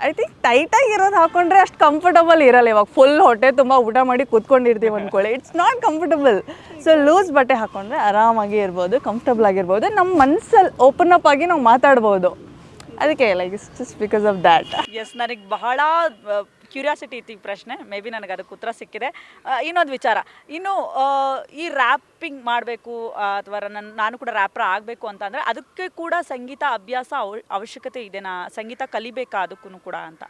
I think ಟೈಟಾಗಿರೋದು ಹಾಕ್ಕೊಂಡ್ರೆ ಅಷ್ಟು ಕಂಫರ್ಟಬಲ್ ಇರಲ್ಲ. ಇವಾಗ ಫುಲ್ ಹೊಟ್ಟೆ ತುಂಬ ಊಟ ಮಾಡಿ ಕೂತ್ಕೊಂಡಿರ್ತೀವಿ ಅಂದ್ಕೊಳ್ಳಿ, it's not comfortable. So loose ಬಟ್ಟೆ ಹಾಕ್ಕೊಂಡ್ರೆ ಆರಾಮಾಗಿ ಇರ್ಬೋದು, ಕಂಫರ್ಟಬಲ್ ಆಗಿರ್ಬೋದು, ನಮ್ಮ ಮನಸ್ಸಲ್ಲಿ ಓಪನ್ ಅಪ್ ಆಗಿ ನಾವು ಮಾತಾಡ್ಬೋದು. ಅದಕ್ಕೆ like it's just because of that. Yes, ನನಗೆ ಬಹಳ ಕ್ಯೂರಿಯಾಸಿಟಿ ಇತ್ತು ಈ ಪ್ರಶ್ನೆ. ಮೇ ಬಿ ನನಗೆ ಅದಕ್ಕೆ ಉತ್ತರ ಸಿಕ್ಕಿದೆ. ಇನ್ನೊಂದು ವಿಚಾರ, ಇನ್ನು ಈ ರ್ಯಾಪಿಂಗ್ ಮಾಡಬೇಕು ಅಥವಾ ನಾನು ಕೂಡ ರ್ಯಾಪರ್ ಆಗಬೇಕು ಅಂತಂದರೆ ಅದಕ್ಕೆ ಕೂಡ ಸಂಗೀತ ಅಭ್ಯಾಸ ಅವಶ್ಯಕತೆ ಇದೆನಾ, ಸಂಗೀತ ಕಲಿಬೇಕಾ ಅದಕ್ಕೂ ಕೂಡ ಅಂತ?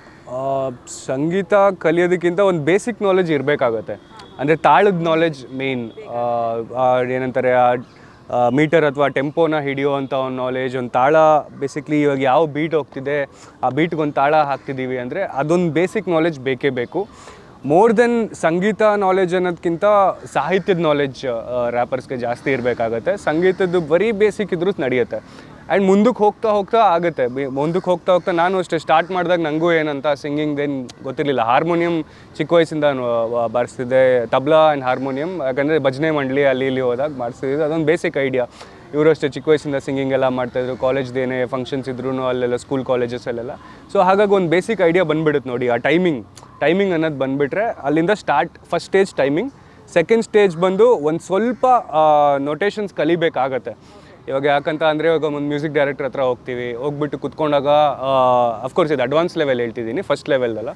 ಸಂಗೀತ ಕಲಿಯೋದಕ್ಕಿಂತ ಒಂದು ಬೇಸಿಕ್ ನಾಲೆಜ್ ಇರಬೇಕಾಗತ್ತೆ. ಅಂದರೆ ತಾಳದ ನಾಲೆಜ್ ಮೇನ್. ಏನಂತಾರೆ, ಮೀಟರ್ ಅಥವಾ ಟೆಂಪೋನ ಹಿಡಿಯೋವಂಥ ಒಂದು ನಾಲೆಜ್, ಒಂದು ತಾಳ ಬೇಸಿಕ್ಲಿ ಇವಾಗ ಯಾವ ಬೀಟ್ ಹೋಗ್ತಿದೆ ಆ ಬೀಟ್ಗೆ ಒಂದು ತಾಳ ಹಾಕ್ತಿದ್ದೀವಿ ಅಂದರೆ ಅದೊಂದು ಬೇಸಿಕ್ ನಾಲೆಜ್ ಬೇಕೇ ಬೇಕು. ಮೋರ್ ದೆನ್ ಸಂಗೀತ ನಾಲೆಜ್ ಅನ್ನೋದಕ್ಕಿಂತ ಸಾಹಿತ್ಯದ ನಾಲೆಜ್ ರ್ಯಾಪರ್ಸ್ಗೆ ಜಾಸ್ತಿ ಇರಬೇಕಾಗತ್ತೆ. ಸಂಗೀತದ್ದು ಬರೀ ಬೇಸಿಕ್ ಇದ್ರೂ ನಡೆಯುತ್ತೆ. ಆ್ಯಂಡ್ ಮುಂದಕ್ಕೆ ಹೋಗ್ತಾ ಆಗುತ್ತೆ. ಮುಂದಕ್ಕೆ ಹೋಗ್ತಾ ನಾನು ಅಷ್ಟೇ ಸ್ಟಾರ್ಟ್ ಮಾಡಿದಾಗ ನನಗೂ ಏನಂತ ಸಿಂಗಿಂಗ್ದೇನು ಗೊತ್ತಿರಲಿಲ್ಲ. ಹಾರ್ಮೋನಿಯಂ ಚಿಕ್ಕ ವಯಸ್ಸಿಂದ ಬಾರಿಸ್ತಿದ್ದೆ, ತಬ್ಲಾ ಆ್ಯಂಡ್ ಹಾರ್ಮೋನಿಯಂ. ಯಾಕಂದರೆ ಭಜನೆ ಮಂಡಳಿ ಅಲ್ಲಿ ಇಲ್ಲಿ ಹೋದಾಗ ಮಾಡಿಸ್ತಿದ್ದೆ, ಅದೊಂದು ಬೇಸಿಕ್ ಐಡಿಯಾ. ಇವರು ಅಷ್ಟೇ ಚಿಕ್ಕ ವಯಸ್ಸಿಂದ ಸಿಂಗಿಂಗ್ ಎಲ್ಲ ಮಾಡ್ತಾಯಿದ್ರು. ಕಾಲೇಜ್ದೇನೇ ಫಂಕ್ಷನ್ಸ್ ಇದ್ರೂ ಅಲ್ಲೆಲ್ಲ ಸ್ಕೂಲ್ ಕಾಲೇಜಸ್ಸಲ್ಲೆಲ್ಲ. ಸೊ ಹಾಗಾಗಿ ಒಂದು ಬೇಸಿಕ್ ಐಡಿಯಾ ಬಂದುಬಿಡುತ್ತೆ ನೋಡಿ. ಆ ಟೈಮಿಂಗ್ ಅನ್ನೋದು ಬಂದುಬಿಟ್ರೆ ಅಲ್ಲಿಂದ start. First stage timing, second stage ಬಂದು ಒಂದು ಸ್ವಲ್ಪ ನೊಟೇಷನ್ಸ್ ಕಲಿಬೇಕಾಗತ್ತೆ. ಇವಾಗ ಯಾಕಂತ ಅಂದರೆ ಇವಾಗ ಒಂದು ಮ್ಯೂಸಿಕ್ ಡೈರೆಕ್ಟರ್ ಹತ್ರ ಹೋಗ್ಬಿಟ್ಟು ಕುತ್ಕೊಂಡಾಗ ಅಫ್ಕೋರ್ಸ್ ಇದು ಅಡ್ವಾನ್ಸ್ ಲೆವೆಲ್ ಹೇಳ್ತಿದ್ದೀನಿ, ಫಸ್ಟ್ ಲೆವೆಲ್ದಲ್ಲ.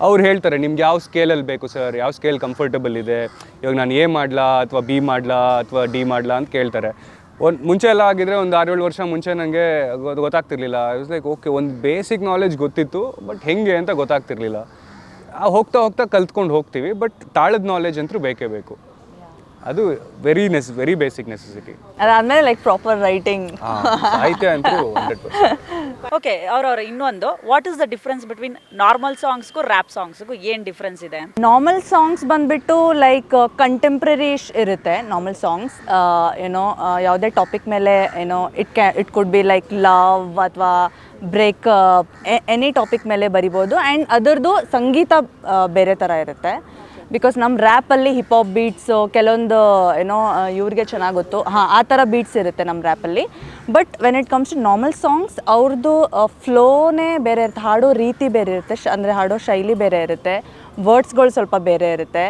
ಅವ್ರು ಹೇಳ್ತಾರೆ ನಿಮ್ಗೆ ಯಾವ ಸ್ಕೇಲಲ್ಲಿ ಬೇಕು ಸರ್, ಯಾವ ಸ್ಕೇಲ್ ಕಂಫರ್ಟಬಲ್ ಇದೆ, ಇವಾಗ ನಾನು ಎ ಮಾಡಲಾ ಅಥವಾ ಬಿ ಮಾಡಲಾ ಅಥವಾ ಡಿ ಮಾಡಲಾ ಅಂತ ಕೇಳ್ತಾರೆ. ಮುಂಚೆ ಎಲ್ಲ ಆಗಿದ್ರೆ ಒಂದು 6-7 ವರ್ಷ ಮುಂಚೆ ನನಗೆ ಗೊತ್ತಾಗ್ತಿರ್ಲಿಲ್ಲ. ಇಟ್ಸ್ ಲೈಕ್ ಓಕೆ, ಒಂದು ಬೇಸಿಕ್ ನಾಲೆಜ್ ಗೊತ್ತಿತ್ತು, ಬಟ್ ಹೆಂಗೆ ಅಂತ ಗೊತ್ತಾಗ್ತಿರ್ಲಿಲ್ಲ. ಹೋಗ್ತಾ ಕಲ್ತ್ಕೊಂಡು ಹೋಗ್ತೀವಿ, ಬಟ್ ತಾಳದ ನಾಲೆಜ್ ಅಂತೂ ಬೇಕೇ ಬೇಕು. ಅದು ವೆರಿ ಬೇಸಿಕ್ ನೆಸೆಸಿಟಿ. ಅದಾದಮೇಲೆ ಲೈಕ್ ಪ್ರಾಪರ್ ರೈಟಿಂಗ್, ಸಾಹಿತ್ಯ ಅಂತೂ 100%. ಓಕೆ, ಅವ್ರವ್ರ ಇನ್ನೊಂದು, what is the difference between normal ಸಾಂಗ್ಸ್ಗೂ ರ್ಯಾಪ್ ಸಾಂಗ್ಸ್ಗೂ ಏನು ಡಿಫ್ರೆನ್ಸ್ ಇದೆ? ನಾರ್ಮಲ್ ಸಾಂಗ್ಸ್ ಬಂದುಬಿಟ್ಟು ಲೈಕ್ ಕಂಟೆಂಪ್ರರಿಶ್ ಇರುತ್ತೆ. ನಾರ್ಮಲ್ ಸಾಂಗ್ಸ್ ಏನೋ ಯಾವುದೇ ಟಾಪಿಕ್ ಮೇಲೆ ಏನೋ it could be like love ಅಥವಾ ಬ್ರೇಕಪ್, ಎನಿ ಟಾಪಿಕ್ ಮೇಲೆ ಬರಿಬೋದು. ಆ್ಯಂಡ್ ಅದರದ್ದು ಸಂಗೀತ ಬೇರೆ ಥರ ಇರುತ್ತೆ. ಬಿಕಾಸ್ ನಮ್ಮ ರ್ಯಾಪಲ್ಲಿ ಹಿಪಾಪ್ ಬೀಟ್ಸು ಕೆಲವೊಂದು ಏನೋ ಇವ್ರಿಗೆ ಚೆನ್ನಾಗಿ ಗೊತ್ತು, ಆ ಥರ ಬೀಟ್ಸ್ ಇರುತ್ತೆ ನಮ್ಮ ರ್ಯಾಪಲ್ಲಿ. But when it comes to normal songs, ಅವ್ರದ್ದು ಫ್ಲೋನೇ ಬೇರೆ ಇರುತ್ತೆ, ಹಾಡೋ ರೀತಿ ಬೇರೆ ಇರುತ್ತೆ, ಅಂದರೆ ಹಾಡೋ ಶೈಲಿ ಬೇರೆ ಇರುತ್ತೆ, ವರ್ಡ್ಸ್ಗಳು ಸ್ವಲ್ಪ ಬೇರೆ ಇರುತ್ತೆ.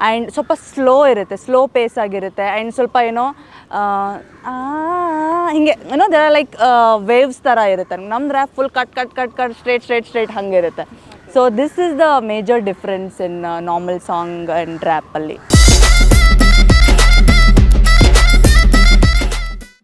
ಆ್ಯಂಡ್ ಸ್ವಲ್ಪ ಸ್ಲೋ ಇರುತ್ತೆ, ಸ್ಲೋ ಪೇಸ್ ಆಗಿರುತ್ತೆ. ಆ್ಯಂಡ್ ಸ್ವಲ್ಪ ಏನೋ ಹಿಂಗೆ ಏನೋ ದೆರ್ ಆರ್ ಲೈಕ್ ವೇವ್ಸ್ ಥರ ಇರುತ್ತೆ. ನಮ್ಮ ರ್ಯಾಪ್ ಫುಲ್ ಕಟ್ ಸ್ಟ್ರೇಟ್ ಹಂಗೆ ಇರುತ್ತೆ. So this is the major difference in normal song and ರ್ಯಾಪಲ್ಲಿ.